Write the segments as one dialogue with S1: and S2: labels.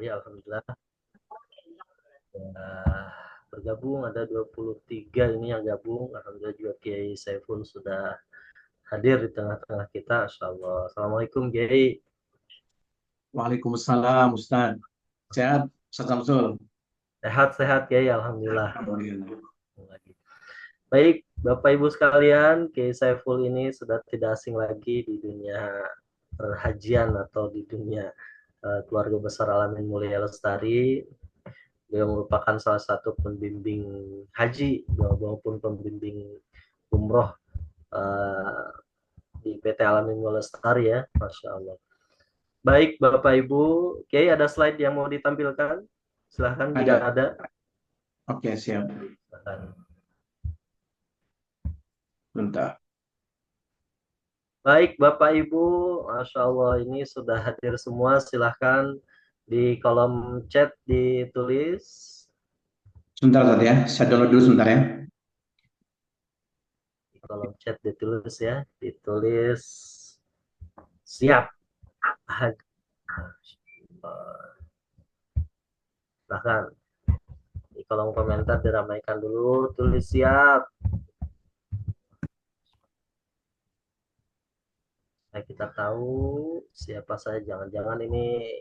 S1: ya alhamdulillah. Bergabung ada 23 ini yang gabung. Alhamdulillah juga Kiai Saiful sudah hadir di tengah-tengah kita. Insyaallah. Assalamualaikum Kiai.
S2: Waalaikumsalam Ustaz. Sehat Ustaz Samsul?
S1: Sehat-sehat Kiai, alhamdulillah.
S2: Alhamdulillah.
S1: Baik, Bapak Ibu sekalian, Kiai Saiful ini sudah tidak asing lagi di dunia perhajian atau di dunia keluarga besar Alamin Mulia Lestari. Beliau merupakan salah satu pembimbing haji maupun pembimbing umroh di PT Alamin Mulia Lestari ya, Masya Allah. Baik, Bapak Ibu, Kiai ada slide yang mau ditampilkan? Silahkan jika
S2: Ada.
S1: ada.
S2: Oke, siap.
S1: Silahkan.
S2: Bentar.
S1: Baik, Bapak Ibu, Masya Allah ini sudah hadir semua. Silahkan di kolom chat ditulis.
S2: Sebentar Ustaz ya. Saya download dulu sebentar ya.
S1: Di kolom chat ditulis ya. Ditulis siap. Silahkan di kolom komentar diramaikan dulu. Tulis siap. Kita tahu siapa saya. Jangan-jangan ini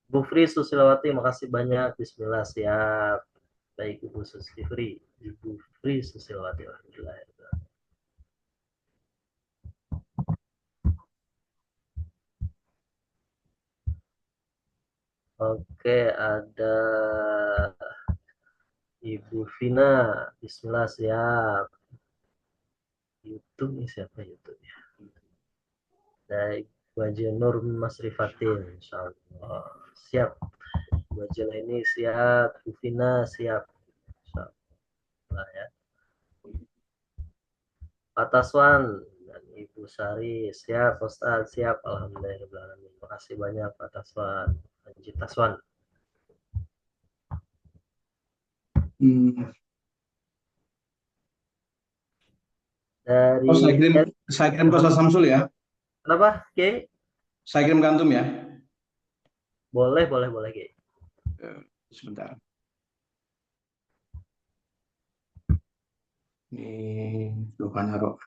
S1: Bu Fri Susilawati, makasih banyak. Bismillah, siap. Baik, Ibu Susifri. Ibu Fri Susilawati, alhamdulillah. Oke, ada Ibu Vina. Bismillah, siap. YouTube ini siapa YouTube ya? Baik, Wajah Nur Mas Rifatin, insyaallah. Siap. Wajah ini siap. Bu Vina siap. Insyaallah ya. Pak Taswan dan Ibu Sari siap. Ustaz siap. Alhamdulillah. Terima kasih banyak Pak Taswan. Haji Taswan. Dari
S2: Saya kirim ke Ustaz Samsul ya.
S1: Kenapa, Ki?
S2: Saya kirim kantum ya.
S1: Boleh, Ki.
S2: Sebentar. Ini lupa naruh.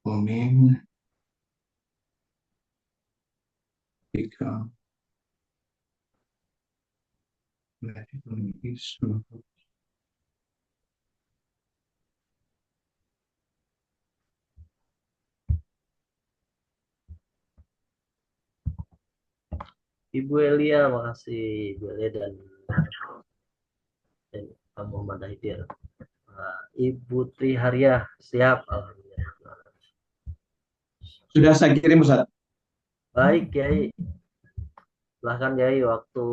S2: Komen. 3.
S1: Ibu Elia, makasih Ibu Elia dan Pak Muhammad Haidir. Ibu Triharia, siap. Alhamdulillah.
S2: Sudah saya kirim Ustaz.
S1: Baik, Kiai. Silahkan Kiai, waktu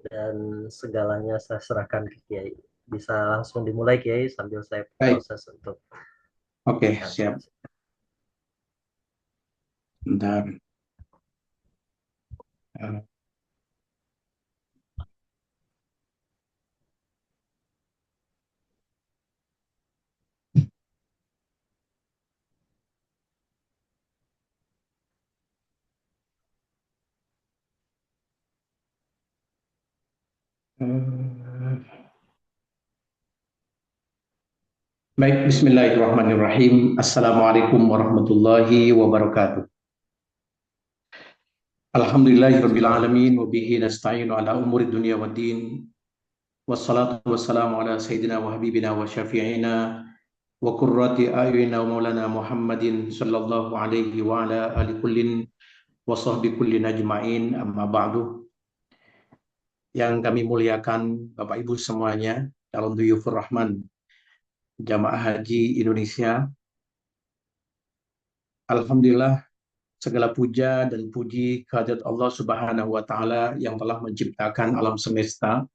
S1: dan segalanya saya serahkan ke Kiai. Bisa langsung dimulai Kiai sambil saya proses untuk.
S2: Oke, siap. Bentar. Baik, bismillahirrahmanirrahim. Assalamualaikum warahmatullahi wabarakatuh. Alhamdulillahirabbil alamin wa bihi nasta'inu ala umuri dunya waddin. Wassalatu wassalamu ala sayyidina wa habibina wa syafi'ina wa qurrati a'yunina wa maulana Muhammadin sallallahu alaihi wa ala ali kullin wa sahbi kullin ajma'in, amma ba'du. Yang kami muliakan Bapak Ibu semuanya, calon dhuyufur rahman Jamaah Haji Indonesia. Alhamdulillah, segala puja dan puji kehadirat Allah Subhanahu wa taala yang telah menciptakan alam semesta.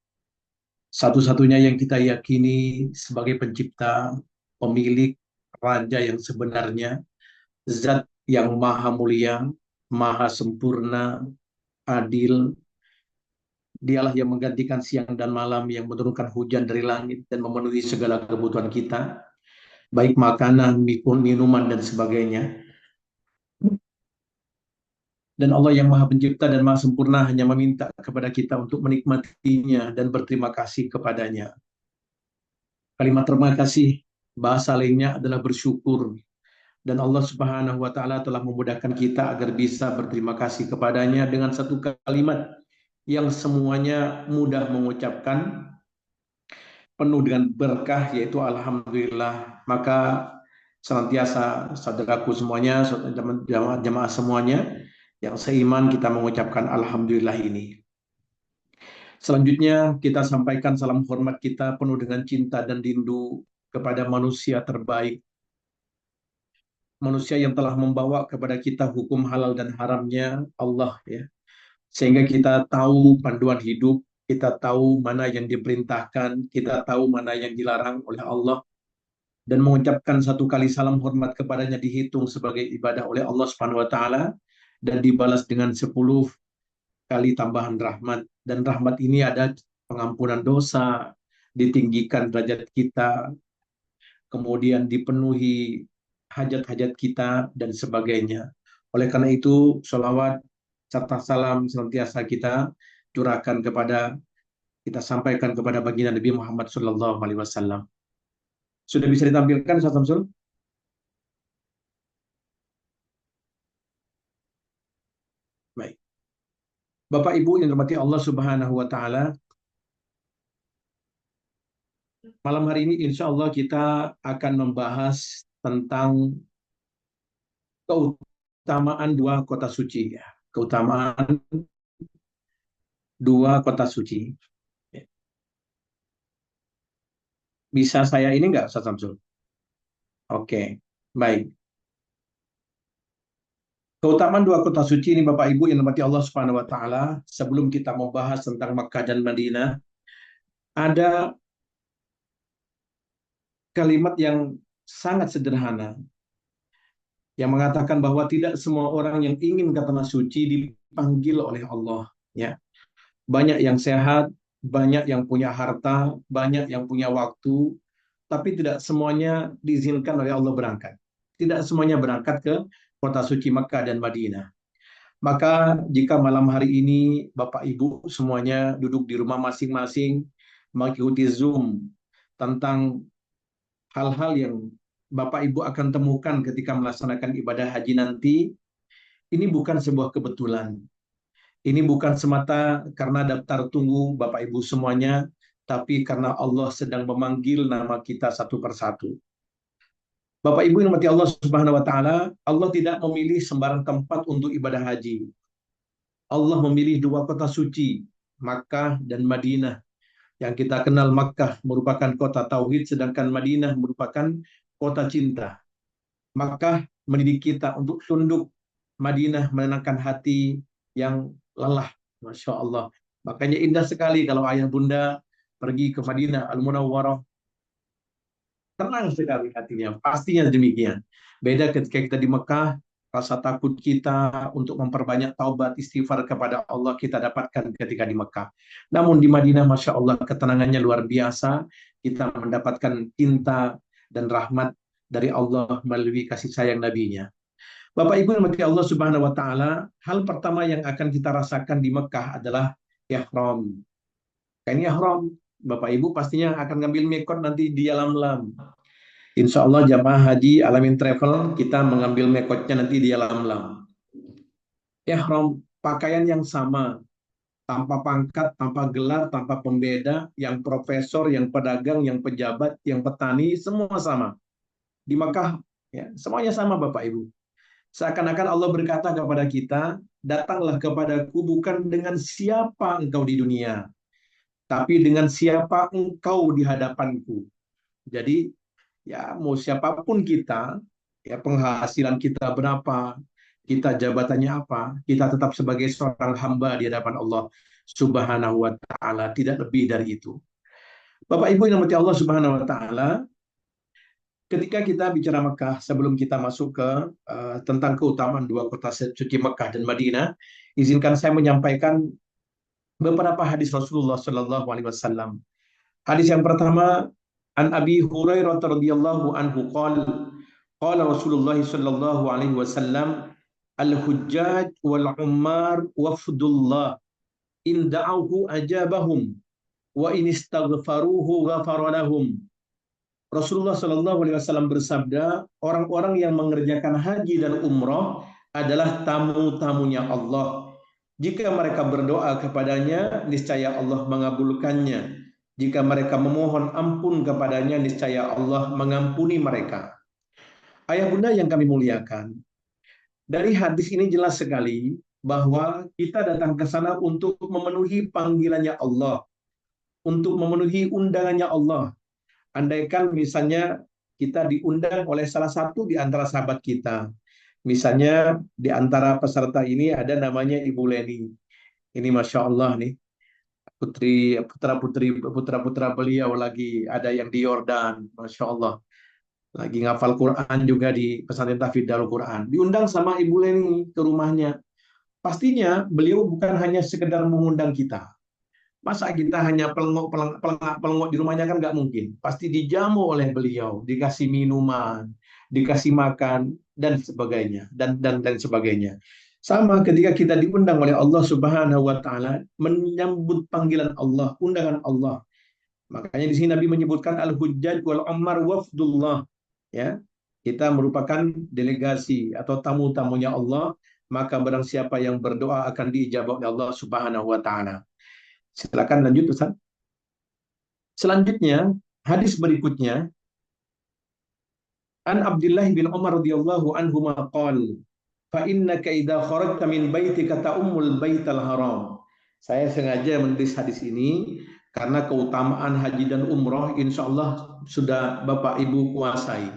S2: Satu-satunya yang kita yakini sebagai pencipta, pemilik, raja yang sebenarnya, zat yang maha mulia, maha sempurna, adil. Dialah yang menggantikan siang dan malam, yang menurunkan hujan dari langit dan memenuhi segala kebutuhan kita, baik makanan, minuman, dan sebagainya. Dan Allah yang Maha Pencipta dan Maha Sempurna hanya meminta kepada kita untuk menikmatinya dan berterima kasih kepadanya. Kalimat terima kasih bahasa lainnya adalah bersyukur, dan Allah Subhanahu wa taala telah memudahkan kita agar bisa berterima kasih kepadanya dengan satu kalimat yang semuanya mudah mengucapkan, penuh dengan berkah, yaitu alhamdulillah. Maka senantiasa saudaraku semuanya, jamaah semuanya yang seiman, kita mengucapkan alhamdulillah ini. Selanjutnya kita sampaikan salam hormat kita penuh dengan cinta dan rindu kepada manusia terbaik, manusia yang telah membawa kepada kita hukum halal dan haramnya Allah, ya. Sehingga kita tahu panduan hidup, kita tahu mana yang diperintahkan, kita tahu mana yang dilarang oleh Allah, dan mengucapkan satu kali salam hormat kepadanya dihitung sebagai ibadah oleh Allah Subhanahu wa taala dan dibalas dengan 10 kali tambahan rahmat. Dan rahmat ini ada pengampunan dosa, ditinggikan derajat kita, kemudian dipenuhi hajat-hajat kita, dan sebagainya. Oleh karena itu, sholawat serta salam senantiasa kita curahkan kepada, kita sampaikan kepada baginda Nabi Muhammad Sallallahu Alaihi Wasallam. Sudah bisa ditampilkan, Ustaz Samsul? Baik. Bapak Ibu yang dirahmati Allah Subhanahu wa taala, malam hari ini insya Allah kita akan membahas tentang keutamaan dua kota suci, ya. Keutamaan dua kota suci. Bisa saya ini enggak, Ustaz Samsul? Oke, baik. Keutamaan dua kota suci ini Bapak Ibu yang dirahmati Allah Subhanahu wa taala, sebelum kita membahas tentang Makkah dan Madinah, ada kalimat yang sangat sederhana yang mengatakan bahwa tidak semua orang yang ingin ke tanah suci dipanggil oleh Allah, ya. Banyak yang sehat, banyak yang punya harta, banyak yang punya waktu, tapi tidak semuanya diizinkan oleh Allah berangkat. Tidak semuanya berangkat ke kota suci Makkah dan Madinah. Maka jika malam hari ini Bapak Ibu semuanya duduk di rumah masing-masing mengikuti Zoom tentang hal-hal yang Bapak Ibu akan temukan ketika melaksanakan ibadah haji nanti, ini bukan sebuah kebetulan. Ini bukan semata karena daftar tunggu Bapak Ibu semuanya, tapi karena Allah sedang memanggil nama kita satu persatu. Bapak Ibu yang dirahmati Allah Subhanahu wa taala, Allah tidak memilih sembarang tempat untuk ibadah haji. Allah memilih dua kota suci, Makkah dan Madinah. Yang kita kenal Makkah merupakan kota tauhid, sedangkan Madinah merupakan kota cinta. Makkah mendidik kita untuk tunduk, Madinah menenangkan hati yang lelah. Masya Allah. Makanya indah sekali kalau ayah bunda pergi ke Madinah Al-Munawwarah, tenang sekali hatinya, pastinya demikian. Beda ketika kita di Mekah, rasa takut kita untuk memperbanyak taubat istighfar kepada Allah kita dapatkan ketika di Mekah. Namun di Madinah, Masya Allah, ketenangannya luar biasa. Kita mendapatkan cinta dan rahmat dari Allah melalui kasih sayang Nabi-Nya. Bapak Ibu yang dirahmati Allah Subhanahu wa taala, hal pertama yang akan kita rasakan di Mekah adalah ihram. Kain ihram, Bapak Ibu pastinya akan ngambil mikot nanti di Yalamlam. Insya Allah jamaah haji Alamin Travel kita mengambil mikotnya nanti di Yalamlam. Ihram, pakaian yang sama, tanpa pangkat, tanpa gelar, tanpa pembeda, yang profesor, yang pedagang, yang pejabat, yang petani, semua sama. Di Makkah, ya, semuanya sama Bapak Ibu. Seakan-akan Allah berkata kepada kita, datanglah kepadaku bukan dengan siapa engkau di dunia, tapi dengan siapa engkau di hadapanku. Jadi, ya mau siapapun kita, ya penghasilan kita berapa, kita jabatannya apa, kita tetap sebagai seorang hamba di hadapan Allah Subhanahu wa taala, tidak lebih dari itu. Bapak Ibu yang dirahmati Allah Subhanahu wa taala, ketika kita bicara Mekah, sebelum kita masuk ke tentang keutamaan dua kota suci Mekah dan Madinah, izinkan saya menyampaikan beberapa hadis Rasulullah Shallallahu Alaihi Wasallam. Hadis yang pertama, an Abi Hurairah radhiyallahu anhu qala qala Rasulullah Shallallahu Alaihi Wasallam, al-hujjaj wal ummar wafdullah in da'awhu ajabahum wa in istaghfaruhu ghafara lahum. Rasulullah Shallallahu Alaihi Wasallam bersabda, orang-orang yang mengerjakan haji dan umroh adalah tamu-tamunya Allah. Jika mereka berdoa kepadanya, niscaya Allah mengabulkannya. Jika mereka memohon ampun kepadanya, niscaya Allah mengampuni mereka. Ayah bunda yang kami muliakan, dari hadis ini jelas sekali bahwa kita datang ke sana untuk memenuhi panggilannya Allah, untuk memenuhi undangannya Allah. Andaikan misalnya kita diundang oleh salah satu di antara sahabat kita. Misalnya di antara peserta ini ada namanya Ibu Leni. Ini Masya Allah nih, putra-putra beliau lagi ada yang di Yordan, Masya Allah. Lagi ngafal Quran juga di pesantren Tahfidz Darul Quran. Diundang sama Ibu Leni ke rumahnya. Pastinya beliau bukan hanya sekedar mengundang kita. Masa kita hanya pelengok di rumahnya kan nggak mungkin. Pasti dijamu oleh beliau, dikasih minuman, dikasih makan dan sebagainya dan sebagainya. Sama ketika kita diundang oleh Allah Subhanahu wa taala menyambut panggilan Allah, undangan Allah. Makanya di sini Nabi menyebutkan al-hujjaj wal ammar wafdullah, ya. Kita merupakan delegasi atau tamu-tamunya Allah, maka barang siapa yang berdoa akan diijabah oleh Allah Subhanahu wa taala. Silakan lanjut Ustaz. Selanjutnya, hadis berikutnya, an Abdullah bin Umar radhiyallahu anhu maqal, fa innaka idza kharajta min baitika ta'ummul baital haram. Saya sengaja menulis hadis ini karena keutamaan haji dan umroh insya Allah sudah Bapak Ibu kuasai.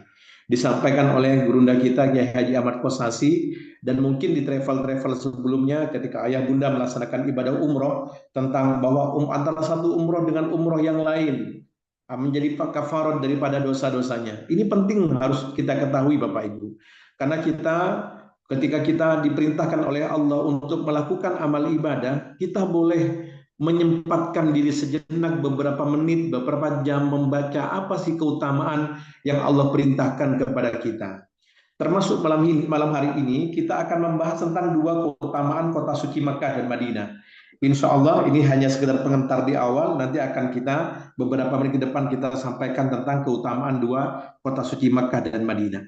S2: Disampaikan oleh gurunda kita Kiai Haji Ahmad Kosasi, dan mungkin di travel-travel sebelumnya ketika ayah bunda melaksanakan ibadah umroh tentang bahwa antara satu umroh dengan umroh yang lain menjadi kafarat daripada dosa-dosanya. Ini penting harus kita ketahui Bapak Ibu. Karena ketika kita diperintahkan oleh Allah untuk melakukan amal ibadah, kita boleh menyempatkan diri sejenak beberapa menit, beberapa jam membaca apa sih keutamaan yang Allah perintahkan kepada kita. Termasuk malam hari ini kita akan membahas tentang dua keutamaan kota suci Mekah dan Madinah. Insya Allah ini hanya sekedar pengantar di awal, nanti akan kita beberapa menit ke depan kita sampaikan tentang keutamaan dua kota suci Mekah dan Madinah.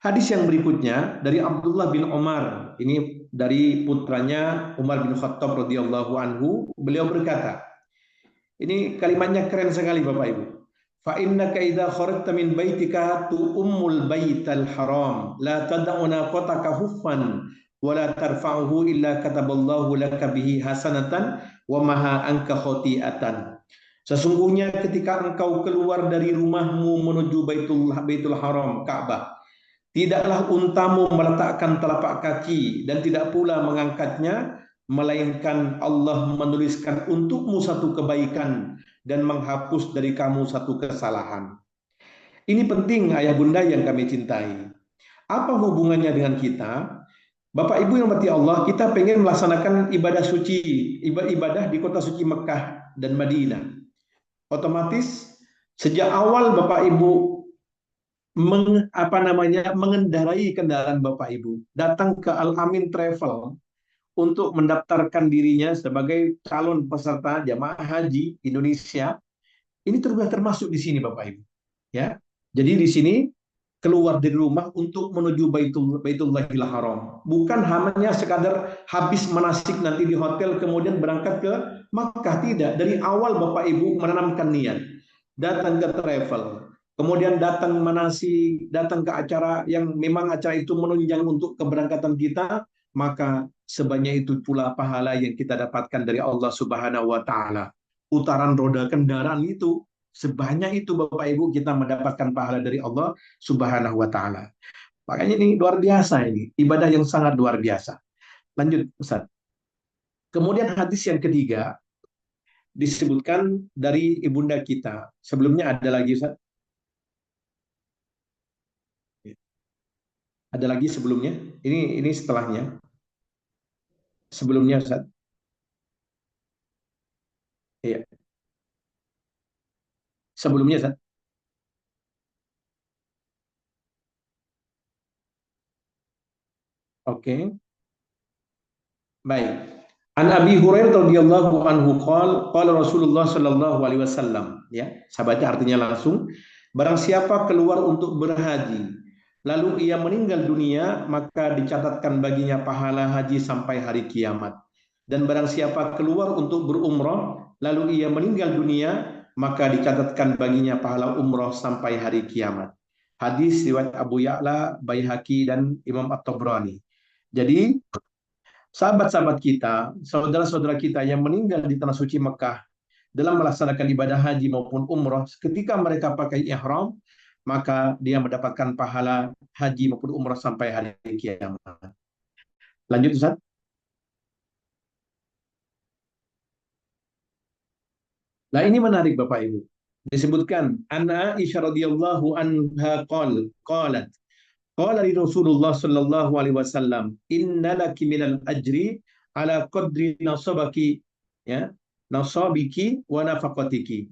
S2: Hadis yang berikutnya dari Abdullah bin Umar, ini dari putranya Umar bin Khattab radhiyallahu anhu, beliau berkata, ini kalimatnya keren sekali Bapak Ibu. Fa innaka idza kharajta min baitika tu ummul baital haram la tad'u naqataka huffan wa la tarfa'uhu illa kataballahu laka bihi hasanatan wa maha anka khoti'atan. Sesungguhnya ketika engkau keluar dari rumahmu menuju Baitul Haram Ka'bah, tidaklah untamu meletakkan telapak kaki dan tidak pula mengangkatnya, melainkan Allah menuliskan untukmu satu kebaikan dan menghapus dari kamu satu kesalahan. Ini penting ayah bunda yang kami cintai. Apa hubungannya dengan kita? Bapak Ibu yang mati Allah, kita pengen melaksanakan ibadah suci, ibadah di kota suci Mekah dan Madinah. Otomatis sejak awal Bapak Ibu mengendarai kendaraan Bapak Ibu, datang ke Al-Amin Travel untuk mendaftarkan dirinya sebagai calon peserta jamaah haji Indonesia, ini sudah termasuk di sini Bapak Ibu. Ya, jadi di sini keluar dari rumah untuk menuju Baitullahil Haram, bukan hanya sekadar habis manasik nanti di hotel kemudian berangkat ke Makkah, tidak. Dari awal Bapak Ibu menanamkan niat, datang ke travel, kemudian datang manasik, datang ke acara yang memang acara itu menunjang untuk keberangkatan kita, maka sebanyak itu pula pahala yang kita dapatkan dari Allah Subhanahu wa taala. Putaran roda kendaraan itu sebanyak itu Bapak Ibu kita mendapatkan pahala dari Allah Subhanahu wa taala. Makanya ini luar biasa, ini ibadah yang sangat luar biasa. Lanjut Ustaz. Kemudian hadis yang ketiga disebutkan dari ibunda kita. Sebelumnya ada lagi Ustaz? Ada lagi sebelumnya? Ini setelahnya. Sebelumnya Ustaz. Iya. Sebelumnya Ustaz. Oke, baik. An Abi Hurairah radhiyallahu anhu qala Rasulullah sallallahu alaihi wasallam, ya. Sahabatnya artinya langsung, barang siapa keluar untuk berhaji lalu ia meninggal dunia, maka dicatatkan baginya pahala haji sampai hari kiamat. Dan barang siapa keluar untuk berumrah lalu ia meninggal dunia, maka dicatatkan baginya pahala umrah sampai hari kiamat. Hadis riwayat Abu Ya'la, Baihaqi dan Imam At-Tabrani. Jadi sahabat-sahabat kita, saudara-saudara kita yang meninggal di tanah suci Mekah dalam melaksanakan ibadah haji maupun umroh, ketika mereka pakai ihram, maka dia mendapatkan pahala haji maupun umroh sampai hari kiamat. Lanjut Ustaz. Nah ini menarik Bapak Ibu. Disebutkan Anna Aisyah radhiyallahu anha qalat qala li Rasulullah sallallahu alaihi wasallam inna laki minal ajri ala qadri nasabaki, ya, nasabiki wa nafaqatiki.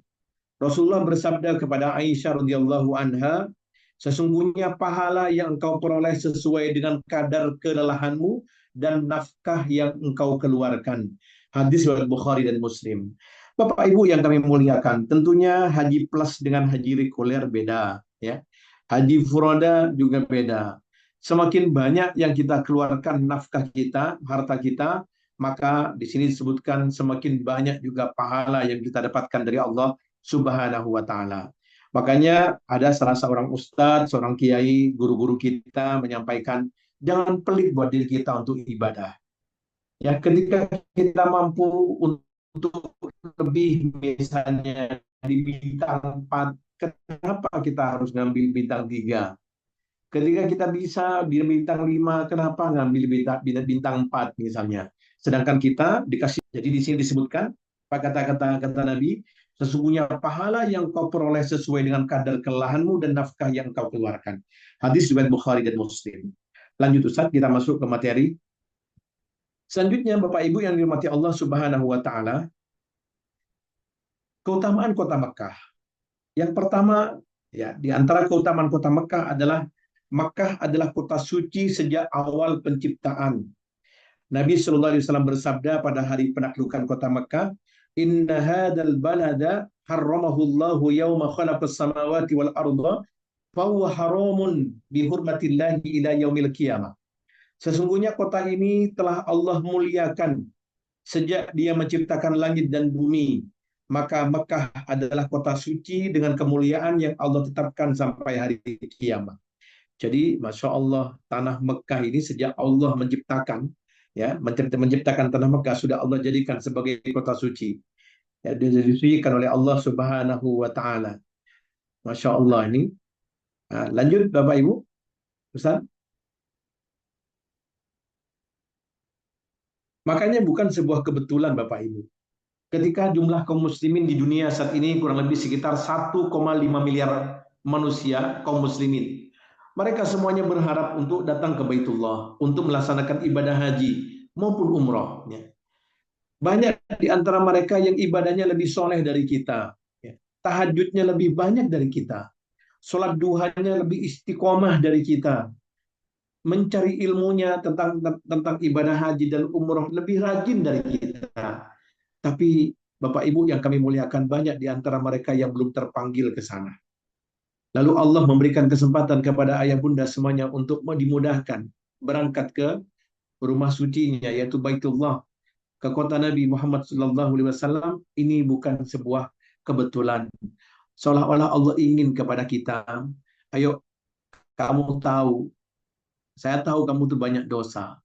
S2: Rasulullah bersabda kepada Aisyah radhiyallahu anha, sesungguhnya pahala yang engkau peroleh sesuai dengan kadar kelelahanmu dan nafkah yang engkau keluarkan. Hadis riwayat Bukhari dan Muslim. Bapak Ibu yang kami muliakan, tentunya haji plus dengan haji reguler beda, ya. Haji furoda juga beda. Semakin banyak yang kita keluarkan nafkah kita, harta kita, maka di sini disebutkan semakin banyak juga pahala yang kita dapatkan dari Allah Subhanahu wa taala. Makanya ada salah seorang ustadz, seorang kiai, guru-guru kita menyampaikan, jangan pelit buat diri kita untuk ibadah. Ya, ketika kita mampu untuk lebih, misalnya di bintang 4, kenapa kita harus ngambil bintang 3? Ketika kita bisa di bintang 5, kenapa ngambil bintang 4 misalnya? Sedangkan kita dikasih, jadi di sini disebutkan kata Nabi, sesungguhnya pahala yang kau peroleh sesuai dengan kadar kelelahanmu dan nafkah yang kau keluarkan. Hadis riwayat Bukhari dan Muslim. Lanjut Ustaz, kita masuk ke materi. Selanjutnya Bapak Ibu yang dirahmati Allah Subhanahu wa taala, keutamaan kota Mekah. Yang pertama, ya, di antara keutamaan kota Mekah adalah Mekah adalah kota suci sejak awal penciptaan. Nabi Shallallahu Alaihi Wasallam bersabda pada hari penaklukan kota Mekah, Inna hadal balada harramahullahu yawma khalaqas samawati wal arda, fahuwa haramun bihurmatillahi ila yaumil qiyamah. Sesungguhnya kota ini telah Allah muliakan sejak dia menciptakan langit dan bumi. Maka Mekah adalah kota suci dengan kemuliaan yang Allah tetapkan sampai hari kiamat. Jadi, Masya Allah, tanah Mekah ini sejak Allah menciptakan, ya, menciptakan tanah Mekah sudah Allah jadikan sebagai kota suci. Ya, dia disucikan oleh Allah Subhanahu wa taala. Masya Allah ini. Nah, lanjut Bapak Ibu. Ustaz. Makanya bukan sebuah kebetulan Bapak Ibu. Ketika jumlah kaum muslimin di dunia saat ini kurang lebih sekitar 1,5 miliar manusia kaum muslimin. Mereka semuanya berharap untuk datang ke Baitullah, untuk melaksanakan ibadah haji maupun umroh. Banyak di antara mereka yang ibadahnya lebih soleh dari kita. Tahajudnya lebih banyak dari kita. Sholat duhanya lebih istiqomah dari kita. Mencari ilmunya tentang ibadah haji dan umroh lebih rajin dari kita. Tapi Bapak Ibu yang kami muliakan, banyak di antara mereka yang belum terpanggil ke sana. Lalu Allah memberikan kesempatan kepada ayah bunda semuanya untuk dimudahkan berangkat ke rumah sucinya, yaitu Baitullah, ke kota Nabi Muhammad SAW. Ini bukan sebuah kebetulan. Seolah-olah Allah ingin kepada kita, ayo, kamu tahu, saya tahu kamu tuh banyak dosa.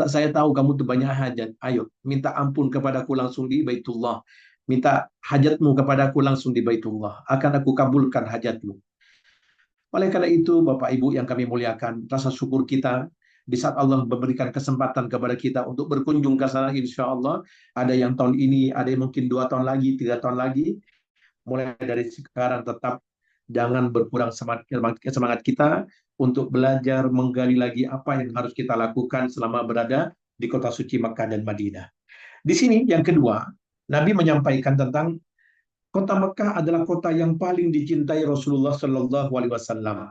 S2: Saya tahu kamu tuh banyak hajat. Ayo, minta ampun kepadaku langsung di Baitullah. Minta hajatmu kepadaku langsung di Baitullah. Akan aku kabulkan hajatmu. Oleh karena itu, Bapak Ibu yang kami muliakan, rasa syukur kita di saat Allah memberikan kesempatan kepada kita untuk berkunjung ke sana, insya Allah. Ada yang tahun ini, ada yang mungkin 2 tahun lagi, 3 tahun lagi. Mulai dari sekarang tetap jangan berkurang semangat kita untuk belajar menggali lagi apa yang harus kita lakukan selama berada di kota suci Makkah dan Madinah. Di sini yang kedua, Nabi menyampaikan tentang kota Makkah adalah kota yang paling dicintai Rasulullah Shallallahu Alaihi Wasallam.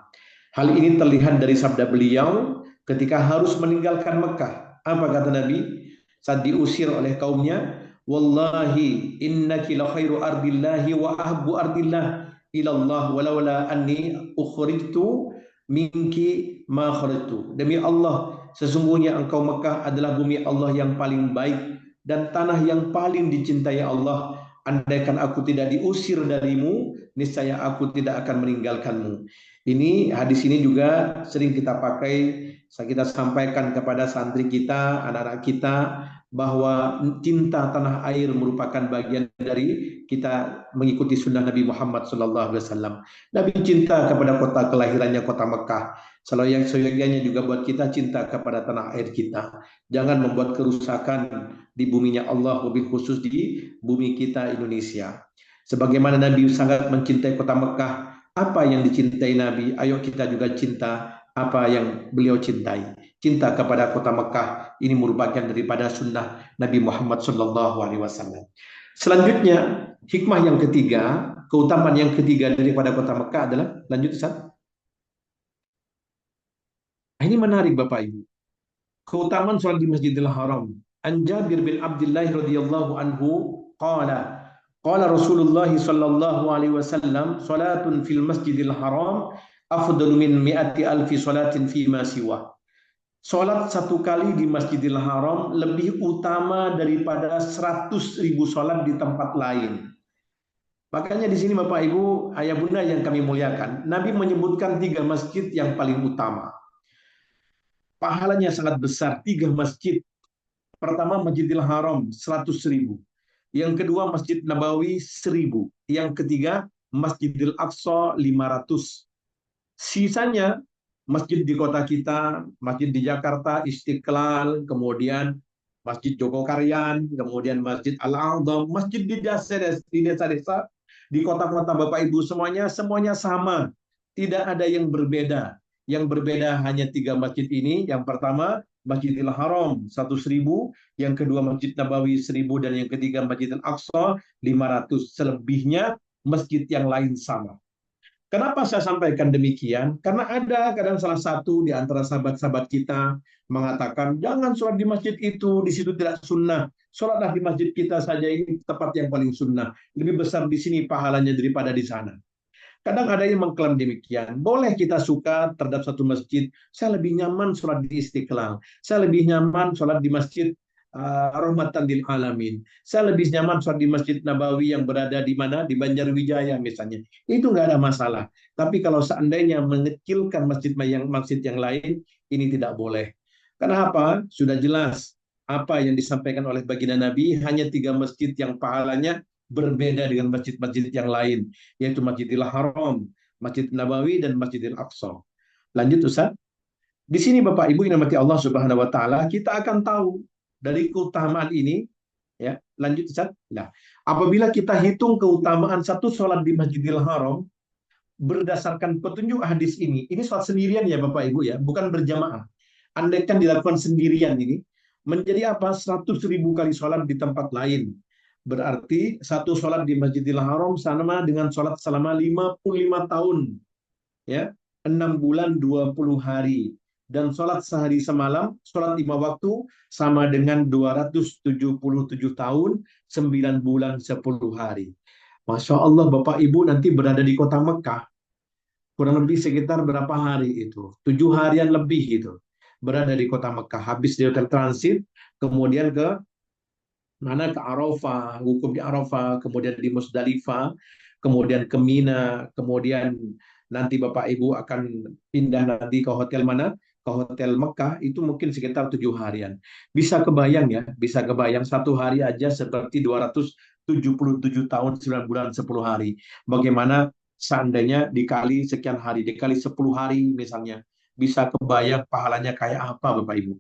S2: Hal ini terlihat dari sabda beliau, ketika harus meninggalkan Mekah. Apa kata Nabi saat diusir oleh kaumnya? Wallahi innaki la khairu ardillahi wa ahabbu ardillah ilallah walaula anni ukhrijtu minki ma kharajtu. Demi Allah, sesungguhnya engkau Mekah adalah bumi Allah yang paling baik dan tanah yang paling dicintai Allah. Andaikan aku tidak diusir darimu, niscaya aku tidak akan meninggalkanmu. Ini hadis ini juga sering kita pakai, kita sampaikan kepada santri kita, anak-anak kita, bahwa cinta tanah air merupakan bagian dari kita mengikuti sunnah Nabi Muhammad SAW. Nabi cinta kepada kota kelahirannya, kota Mekah. Seyogyanya juga buat kita cinta kepada tanah air kita. Jangan membuat kerusakan di buminya Allah, lebih khusus di bumi kita Indonesia. Sebagaimana Nabi sangat mencintai kota Mekah, apa yang dicintai Nabi, ayo kita juga cinta apa yang beliau cintai. Cinta kepada kota Mekah ini merupakan daripada sunnah Nabi Muhammad SAW. Selanjutnya, hikmah yang ketiga, keutamaan yang ketiga daripada kota Mekah adalah, lanjut Ustaz. Ini menarik Bapak Ibu. Keutamaan sholat di Masjidil Haram. An Jabir bin Abdullah radhiyallahu anhu qala qala Rasulullah sallallahu alaihi wasallam salatun fil Masjidil Haram afdalu min mi'ati alfi salatin fi ma siwa. Salat satu kali di Masjidil Haram lebih utama daripada 100.000 salat di tempat lain. Makanya di sini Bapak Ibu, ayah bunda yang kami muliakan, Nabi menyebutkan 3 masjid yang paling utama. Pahalanya sangat besar, 3 masjid. Pertama Masjidil Haram 100.000. Yang kedua Masjid Nabawi 1.000. Yang ketiga Masjidil Aqsa 500. Sisanya masjid di kota kita, masjid di Jakarta, Istiqlal, kemudian Masjid Jogokarian, kemudian Masjid Al-A'zam, masjid di desa-desa, di kota-kota Bapak Ibu semuanya sama. Tidak ada yang berbeda. Yang berbeda hanya 3 masjid ini. Yang pertama Masjidil Haram 100.000, yang kedua Masjid Nabawi 1.000, dan yang ketiga Masjidil Aqsa 500. Selebihnya masjid yang lain sama. Kenapa saya sampaikan demikian? Karena ada kadang salah satu di antara sahabat-sahabat kita mengatakan, jangan sholat di masjid itu, di situ tidak sunnah. Sholatlah di masjid kita saja, ini tempat yang paling sunnah. Lebih besar di sini pahalanya daripada di sana. Kadang ada yang mengklaim demikian. Boleh kita suka terhadap satu masjid. Saya lebih nyaman sholat di Istiqlal. Saya lebih nyaman sholat di masjid rahmatan lil alamin. Saya lebih nyaman sholat di Masjid Nabawi yang berada di mana? Di Banjarwijaya misalnya. Itu nggak ada masalah. Tapi kalau seandainya mengecilkan masjid yang lain, ini tidak boleh. Kenapa? Sudah jelas apa yang disampaikan oleh baginda Nabi, hanya 3 masjid yang pahalanya berbeda dengan masjid-masjid yang lain, yaitu Masjidil Haram, Masjid Nabawi, dan Masjidil Aqsa. Lanjut Ustaz. Di sini Bapak Ibu yang dirahmati Allah Subhanahu wa taala, kita akan tahu dari keutamaan ini, ya. Lanjut Ustaz. Nah, apabila kita hitung keutamaan satu sholat di Masjidil Haram berdasarkan petunjuk hadis ini sholat sendirian ya Bapak Ibu ya, bukan berjamaah. Andaikan dilakukan sendirian ini, menjadi apa? 100.000 kali sholat di tempat lain. Berarti satu sholat di Masjidil Haram sama dengan sholat selama 55 tahun. Ya, 6 bulan 20 hari. Dan sholat sehari semalam, sholat 5 waktu, sama dengan 277 tahun, 9 bulan 10 hari. Masya Allah Bapak Ibu nanti berada di kota Mekah, kurang lebih sekitar berapa hari itu? 7 harian lebih gitu. Berada di kota Mekah, habis di hotel transit, kemudian ke mana? Ke Arafah, wukuf di Arafah, kemudian di Musdalifah, kemudian ke Mina, kemudian nanti Bapak Ibu akan pindah nanti ke hotel mana? Ke hotel Mekah, itu mungkin sekitar 7 harian. Bisa kebayang ya, bisa kebayang satu hari aja seperti 277 tahun, 9 bulan, 10 hari. Bagaimana seandainya dikali sekian hari, dikali 10 hari misalnya, bisa kebayang pahalanya kayak apa Bapak Ibu.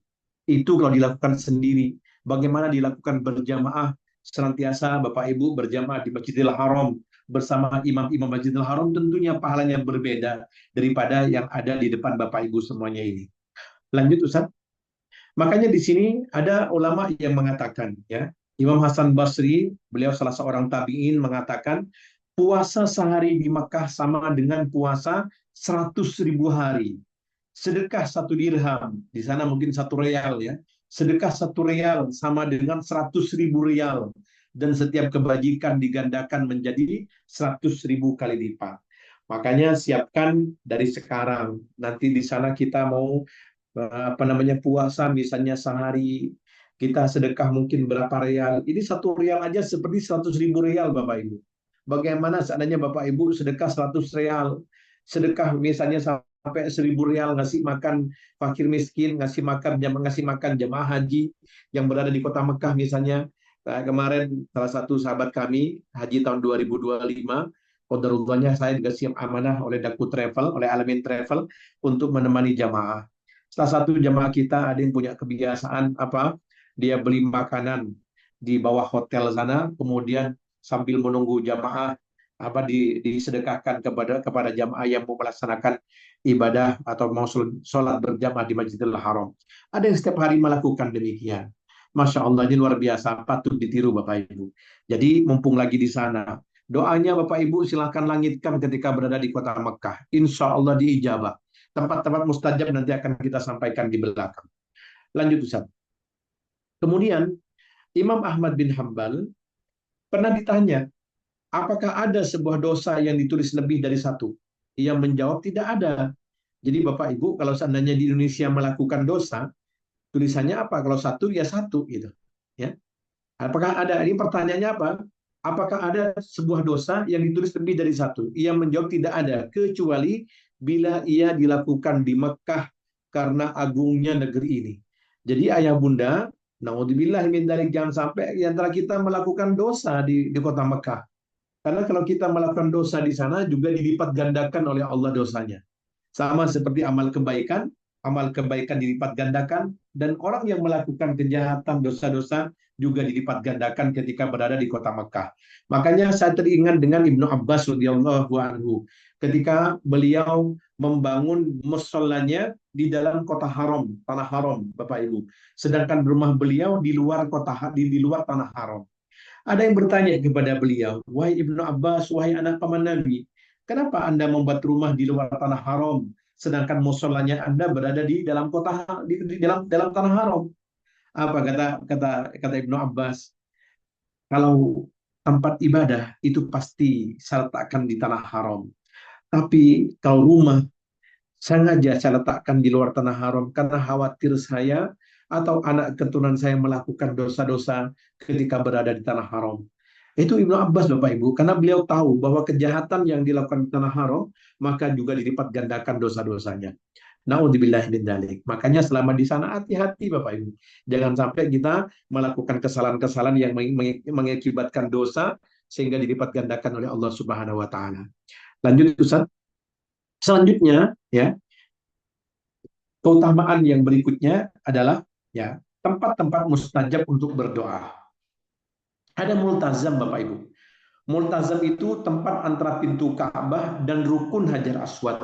S2: Itu kalau dilakukan sendiri. Bagaimana dilakukan berjamaah, senantiasa Bapak Ibu berjamaah di Masjidil Haram bersama imam-imam Masjidil Haram, tentunya pahalanya berbeda daripada yang ada di depan Bapak Ibu semuanya ini. Lanjut Ustaz. Makanya di sini ada ulama yang mengatakan, ya, Imam Hasan Basri, beliau salah seorang tabi'in, mengatakan puasa sehari di Makkah sama dengan puasa 100.000 hari. sedekah 1 dirham, di sana mungkin 1 real ya, sedekah 1 real sama dengan 100.000 rial, dan setiap kebajikan digandakan menjadi 100.000 kali lipat. Makanya siapkan dari sekarang. Nanti di sana kita mau puasa misalnya sehari kita sedekah mungkin berapa real. Ini 1 real aja seperti 100.000 rial Bapak Ibu. Bagaimana seandainya Bapak Ibu sedekah 100 real, sedekah misalnya sampai 1.000 real ngasih makan fakir miskin, ngasih makan jemaah haji yang berada di kota Mekah misalnya. Nah, kemarin salah satu sahabat kami haji tahun 2025, qadarullahnya saya dikasih amanah oleh Daku Travel, oleh Alamin Travel untuk menemani jamaah. Salah satu jamaah kita ada yang punya kebiasaan apa? Dia beli makanan di bawah hotel sana, kemudian sambil menunggu jamaah disedekahkan kepada jamaah yang mau melaksanakan ibadah atau mau sholat berjamaah di Masjidil Haram. Ada yang setiap hari melakukan demikian. Masya Allah, ini luar biasa, patut ditiru Bapak Ibu. Jadi mumpung lagi di sana, doanya Bapak Ibu silahkan langitkan ketika berada di kota Mekah. Insya Allah diijabah. Tempat-tempat mustajab nanti akan kita sampaikan di belakang. Lanjut Ustaz. Kemudian Imam Ahmad bin Hambal pernah ditanya, apakah ada sebuah dosa yang ditulis lebih dari satu? Ia menjawab tidak ada. Jadi Bapak Ibu, kalau seandainya di Indonesia melakukan dosa, tulisannya apa? Kalau satu ya satu gitu. Ya. Apakah ada? Ini pertanyaannya apa? Apakah ada sebuah dosa yang ditulis lebih dari satu? Ia menjawab tidak ada, kecuali bila ia dilakukan di Mekah karena agungnya negeri ini. Jadi ayah bunda, naudzubillah min dzalik, jangan sampai di antara kita melakukan dosa di kota Mekah. Karena kalau kita melakukan dosa di sana juga dilipat gandakan oleh Allah dosanya. Sama seperti amal kebaikan dilipat gandakan, dan orang yang melakukan kejahatan, dosa-dosa juga dilipat gandakan ketika berada di kota Mekah. Makanya saya teringat dengan Ibnu Abbas radhiyallahu anhu ketika beliau membangun musholanya di dalam kota haram, tanah haram, Bapak Ibu. Sedangkan rumah beliau di luar di luar tanah haram. Ada yang bertanya kepada beliau, wahai Ibnu Abbas, wahai anak paman Nabi, kenapa Anda membuat rumah di luar tanah haram, sedangkan musolanya Anda berada di dalam di dalam tanah haram? Apa kata kata kata Ibnu Abbas? Kalau tempat ibadah itu pasti saya letakkan di tanah haram. Tapi kalau rumah sengaja saya letakkan di luar tanah haram karena khawatir saya atau anak keturunan saya melakukan dosa-dosa ketika berada di tanah haram. Itu Ibnu Abbas Bapak Ibu, karena beliau tahu bahwa kejahatan yang dilakukan di tanah haram maka juga dilipat gandakan dosa-dosanya. Nauzubillah min dzalik. Makanya selama di sana hati-hati Bapak Ibu. Jangan sampai kita melakukan kesalahan-kesalahan yang mengakibatkan dosa sehingga dilipat gandakan oleh Allah Subhanahu wa taala. Lanjut Ustaz. Selanjutnya ya, keutamaan yang berikutnya adalah ya, tempat-tempat mustajab untuk berdoa. Ada multazam Bapak Ibu. Multazam itu tempat antara pintu Ka'bah dan rukun Hajar Aswad.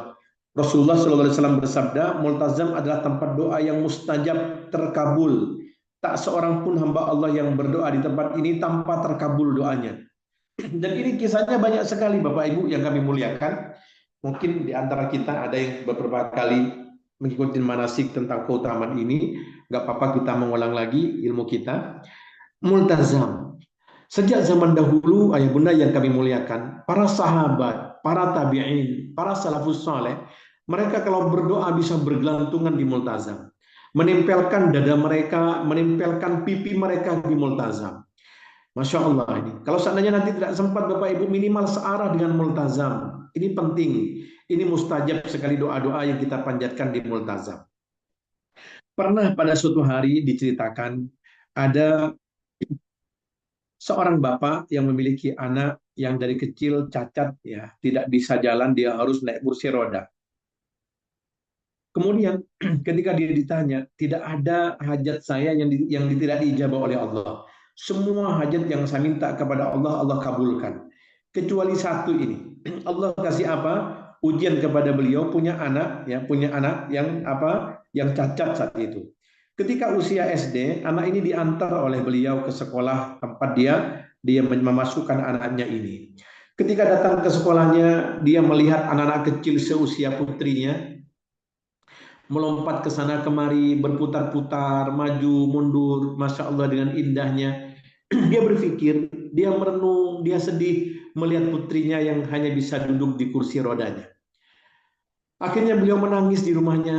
S2: Rasulullah SAW bersabda, multazam adalah tempat doa yang mustajab, terkabul. Tak seorang pun hamba Allah yang berdoa di tempat ini tanpa terkabul doanya. Dan ini kisahnya banyak sekali Bapak Ibu yang kami muliakan. Mungkin di antara kita ada yang beberapa kali mengikuti manasik tentang keutamaan ini. Gak apa-apa kita mengulang lagi ilmu kita. Multazam. Sejak zaman dahulu, ayah bunda yang kami muliakan, para sahabat, para tabi'in, para salafus saleh, mereka kalau berdoa bisa bergelantungan di multazam. Menempelkan dada mereka, menempelkan pipi mereka di multazam. Masya Allah ini. Kalau seandainya nanti tidak sempat Bapak Ibu, minimal searah dengan multazam. Ini penting. Ini mustajab sekali doa-doa yang kita panjatkan di multazam. Pernah pada suatu hari diceritakan ada seorang bapak yang memiliki anak yang dari kecil cacat, ya, tidak bisa jalan, dia harus naik kursi roda. Kemudian ketika dia ditanya, tidak ada hajat saya yang tidak diijabah oleh Allah. Semua hajat yang saya minta kepada Allah, Allah kabulkan. Kecuali satu ini. Allah kasih apa? Ujian kepada beliau, punya anak yang yang cacat saat itu. Ketika usia SD, anak ini diantar oleh beliau ke sekolah tempat dia memasukkan anaknya ini. Ketika datang ke sekolahnya, dia melihat anak-anak kecil seusia putrinya. melompat ke sana kemari, berputar-putar, maju, mundur, Masya Allah dengan indahnya. Dia berpikir, dia merenung, dia sedih melihat putrinya yang hanya bisa duduk di kursi rodanya. Akhirnya beliau menangis di rumahnya.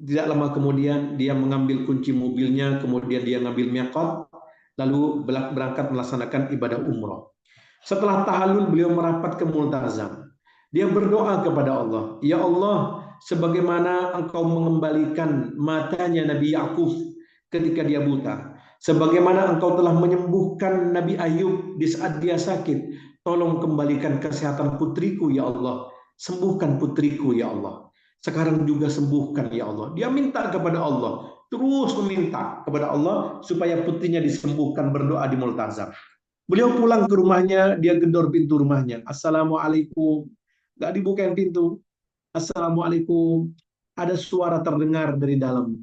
S2: Tidak lama kemudian dia mengambil kunci mobilnya, kemudian dia ngambil miqat, lalu berangkat melaksanakan ibadah umroh. Setelah tahallul beliau merapat ke multazam. Dia berdoa kepada Allah, "Ya Allah, sebagaimana Engkau mengembalikan matanya Nabi Yakub ketika dia buta, sebagaimana Engkau telah menyembuhkan Nabi Ayub di saat dia sakit, tolong kembalikan kesehatan putriku ya Allah. Sembuhkan putriku ya Allah. Sekarang juga sembuhkan ya Allah." Dia minta kepada Allah, terus meminta kepada Allah supaya putrinya disembuhkan, berdoa di multazam. Beliau pulang ke rumahnya, dia gedor pintu rumahnya. Assalamualaikum. Gak dibukain pintu. Assalamualaikum. Ada suara terdengar dari dalam.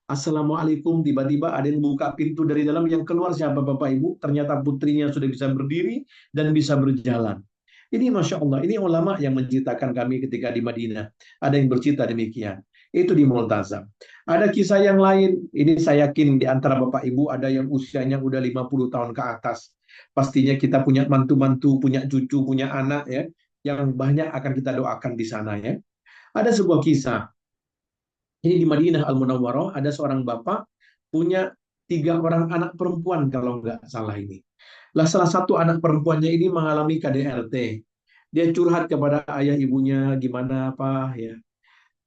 S2: Assalamualaikum. Tiba-tiba ada yang buka pintu dari dalam. Yang keluar siapa Bapak Ibu? Ternyata putrinya sudah bisa berdiri dan bisa berjalan. Ini Masya Allah. Ini ulama yang menceritakan kami ketika di Madinah. Ada yang bercerita demikian. Itu di Multazam. Ada kisah yang lain. Ini saya yakin di antara Bapak Ibu ada yang usianya udah 50 tahun ke atas. Pastinya kita punya mantu-mantu, punya cucu, punya anak ya, yang banyak akan kita doakan di sana ya. Ada sebuah kisah. Ini di Madinah Al-Munawwarah ada seorang bapak punya 3 orang anak perempuan kalau nggak salah ini. Lah salah satu anak perempuannya ini mengalami KDRT. Dia curhat kepada ayah ibunya, gimana Pak ya.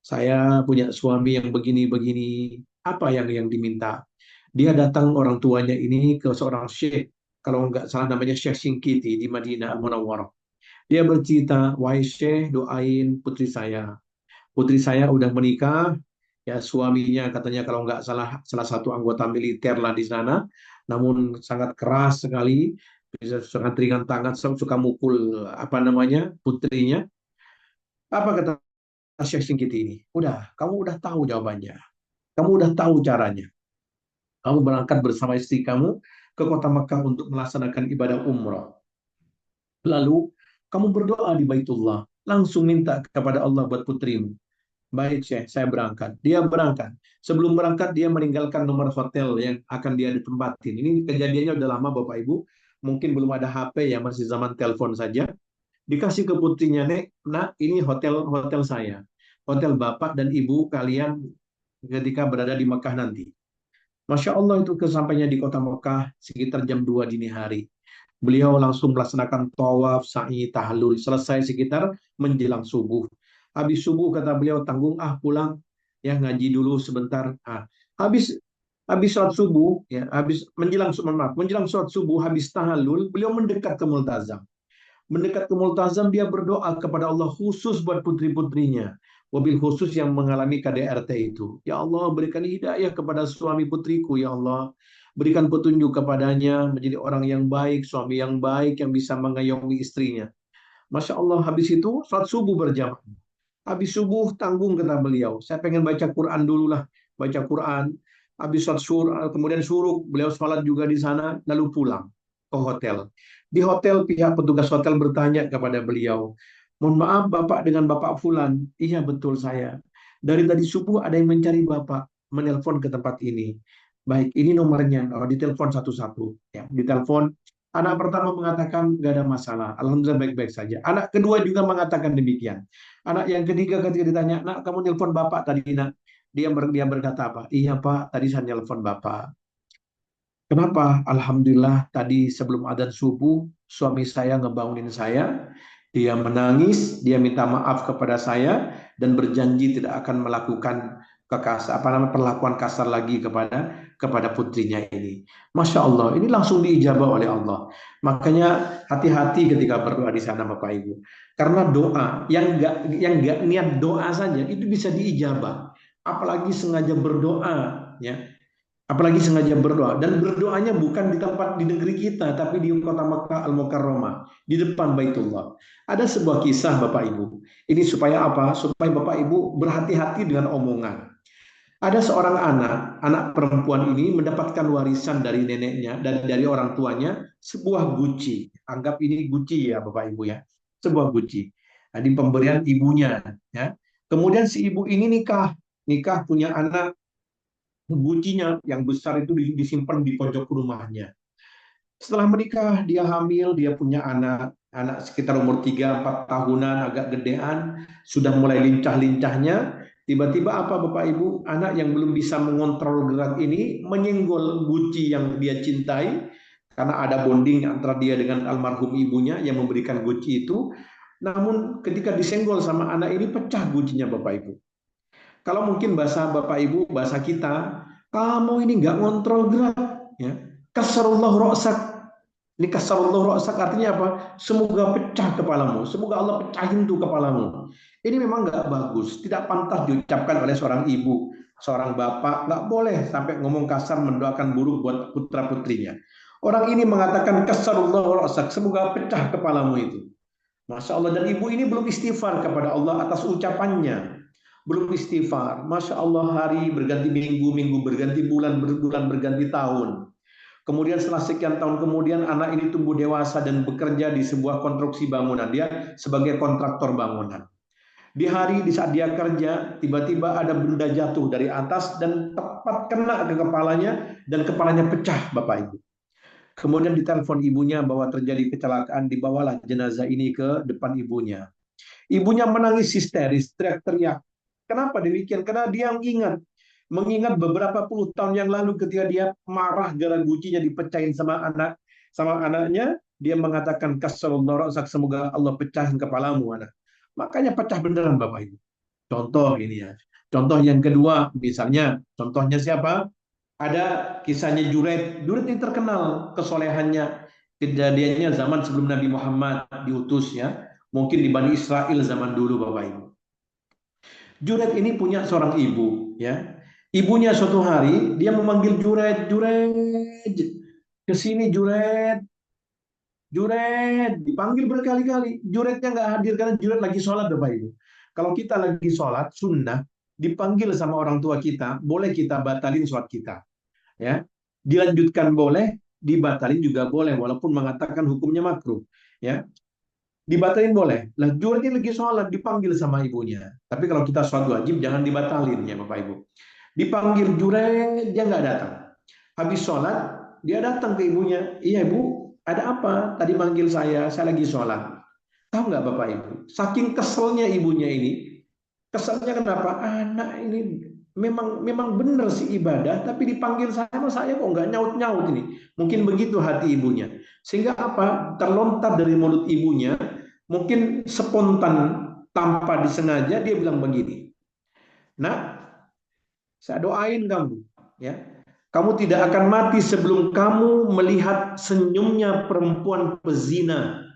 S2: Saya punya suami yang begini-begini. Apa yang diminta? Dia datang orang tuanya ini ke seorang syekh, kalau nggak salah namanya Syekh Singkiti di Madinah Al-Munawwarah. Dia bercerita, "Wahai Syekh, doain putri saya. Putri saya udah menikah, ya suaminya katanya kalau nggak salah salah satu anggota militer lah di sana, namun sangat keras sekali, bisa sangat ringan tangan, suka mukul apa namanya putrinya." Apa kata Syekh Singkiti ini? Udah, kamu udah tahu jawabannya. Kamu udah tahu caranya. Kamu berangkat bersama istri kamu ke kota Mekah untuk melaksanakan ibadah umrah. Lalu kamu berdoa di Baitullah. Langsung minta kepada Allah buat putrimu. Baik Syekh, saya berangkat. Dia berangkat. Sebelum berangkat dia meninggalkan nomor hotel yang akan dia ditempatin. Ini kejadiannya udah lama Bapak Ibu. Mungkin belum ada HP ya, masih zaman telepon saja. Dikasih ke putrinya, "Nek, nak, ini hotel hotel saya. Hotel Bapak dan Ibu kalian ketika berada di Mekah nanti." Masya Allah itu kesampainya di kota Mekah sekitar jam 2 dini hari. Beliau langsung melaksanakan tawaf, sa'i, tahallul. Selesai sekitar menjelang subuh. Habis subuh kata beliau, tanggung pulang ya ngaji dulu sebentar. Habis habis sholat subuh ya, habis menjelang sholat subuh habis tahallul, beliau mendekat ke multazam. Mendekat ke multazam dia berdoa kepada Allah khusus buat putri-putrinya. Wabil khusus yang mengalami KDRT itu. Ya Allah, berikan hidayah kepada suami putriku, ya Allah. Berikan petunjuk kepadanya menjadi orang yang baik, suami yang baik yang bisa mengayomi istrinya. Masya Allah, habis itu salat subuh berjamaah. Habis subuh tanggung kata beliau. Saya pengen baca Quran dulu lah. Baca Quran. Habis sholat kemudian suruh beliau sholat juga di sana, lalu pulang ke hotel. Di hotel pihak petugas hotel bertanya kepada beliau, "Mohon maaf Bapak dengan Bapak Fulan." "Iya betul saya. Dari tadi subuh ada yang mencari Bapak, menelpon ke tempat ini." "Baik, ini nomornya." Oh, ditelepon satu-satu. Ya, ditelepon. Anak pertama mengatakan nggak ada masalah, alhamdulillah baik-baik saja. Anak kedua juga mengatakan demikian. Anak yang ketiga ketika ditanya, "Nak, kamu nelpon Bapak tadi, Nak?" Dia berkata apa? "Iya Pak, tadi saya nelpon Bapak." "Kenapa?" "Alhamdulillah tadi sebelum adzan subuh suami saya ngebangunin saya. Dia menangis, dia minta maaf kepada saya dan berjanji tidak akan melakukan perlakuan kasar lagi kepada putrinya ini." Masya Allah, ini langsung diijabah oleh Allah. Makanya hati-hati ketika berdoa di sana Bapak Ibu. Karena doa yang nggak niat doa saja itu bisa diijabah. Apalagi sengaja berdoa ya. Apalagi sengaja berdoa dan berdoanya bukan di tempat di negeri kita tapi di kota Makkah Al-Mukarramah di depan Baitullah. Ada sebuah kisah Bapak Ibu. Ini supaya apa? Supaya Bapak Ibu berhati-hati dengan omongan. Ada seorang anak perempuan ini mendapatkan warisan dari neneknya dan dari orang tuanya sebuah guci. Anggap ini guci ya Bapak Ibu ya. Sebuah guci. Nah, di pemberian ibunya ya. Kemudian si ibu ini nikah nikah punya anak, gucinya yang besar itu disimpan di pojok rumahnya. Setelah menikah, dia hamil, dia punya anak, anak sekitar umur 3-4 tahunan, agak gedean, sudah mulai lincah-lincahnya. Tiba-tiba apa Bapak Ibu, anak yang belum bisa mengontrol gerak ini menyenggol guci yang dia cintai, karena ada bonding antara dia dengan almarhum ibunya yang memberikan guci itu. Namun ketika disenggol sama anak ini pecah gucinya Bapak Ibu. Kalau mungkin bahasa Bapak Ibu, bahasa kita, kamu ini nggak ngontrol gerak, ya. Kasarullah ro'sak. Ini kasarullah ro'sak artinya apa? Semoga pecah kepalamu, semoga Allah pecahin tuh kepalamu. Ini memang nggak bagus, tidak pantas diucapkan oleh seorang ibu, seorang bapak, nggak boleh sampai ngomong kasar mendoakan buruk buat putra putrinya. Orang ini mengatakan kasarullah ro'sak, semoga pecah kepalamu itu. Masya Allah, dan ibu ini belum istighfar kepada Allah atas ucapannya. Belum istighfar. Masya Allah, hari berganti minggu, minggu berganti bulan, berbulan berganti tahun. Kemudian setelah sekian tahun kemudian anak ini tumbuh dewasa dan bekerja di sebuah konstruksi bangunan. Dia sebagai kontraktor bangunan. Di saat dia kerja, tiba-tiba ada benda jatuh dari atas dan tepat kena ke kepalanya dan kepalanya pecah, Bapak Ibu. Kemudian ditelepon ibunya bahwa terjadi kecelakaan, dibawalah jenazah ini ke depan ibunya. Ibunya menangis histeris, teriak-teriak. Kenapa demikian? Karena dia mengingat beberapa puluh tahun yang lalu ketika dia marah gara gucinya dipecahin sama anaknya, dia mengatakan kasallallahu, semoga Allah pecahin kepalamu anak. Makanya pecah beneran Bapak Ibu. Contoh ini ya. Contoh yang kedua, misalnya contohnya siapa? Ada kisahnya Juret. Juret ini terkenal kesolehannya. Kejadiannya zaman sebelum Nabi Muhammad diutus ya. Mungkin di Bani Israel zaman dulu Bapak Ibu. Juret ini punya seorang ibu ya. Ibunya suatu hari dia memanggil Juret, Juret, ke sini Juret, Juret, dipanggil berkali-kali. Juretnya nggak hadir karena Juret lagi sholat Bapak Ibu. Kalau kita lagi sholat sunnah, dipanggil sama orang tua kita, boleh kita batalin sholat kita. Ya, dilanjutkan boleh, dibatalin juga boleh, walaupun mengatakan hukumnya makruh. Ya, dibatalin boleh. Lah Juret ini lagi sholat, dipanggil sama ibunya. Tapi kalau kita sholat wajib, jangan dibatalin ya Bapak Ibu. Dipanggil Juret, dia nggak datang. Habis sholat, dia datang ke ibunya. Iya Bu, ada apa? Tadi manggil saya lagi sholat. Tahu nggak Bapak Ibu? Saking keselnya ibunya ini, keselnya kenapa? Anak ini memang benar sih ibadah, tapi dipanggil saya kok nggak nyaut-nyaut ini. Mungkin begitu hati ibunya. Sehingga apa? Terlontar dari mulut ibunya, mungkin spontan tanpa disengaja dia bilang begini. Nah, saya doain kamu, ya. Kamu tidak akan mati sebelum kamu melihat senyumnya perempuan pezina.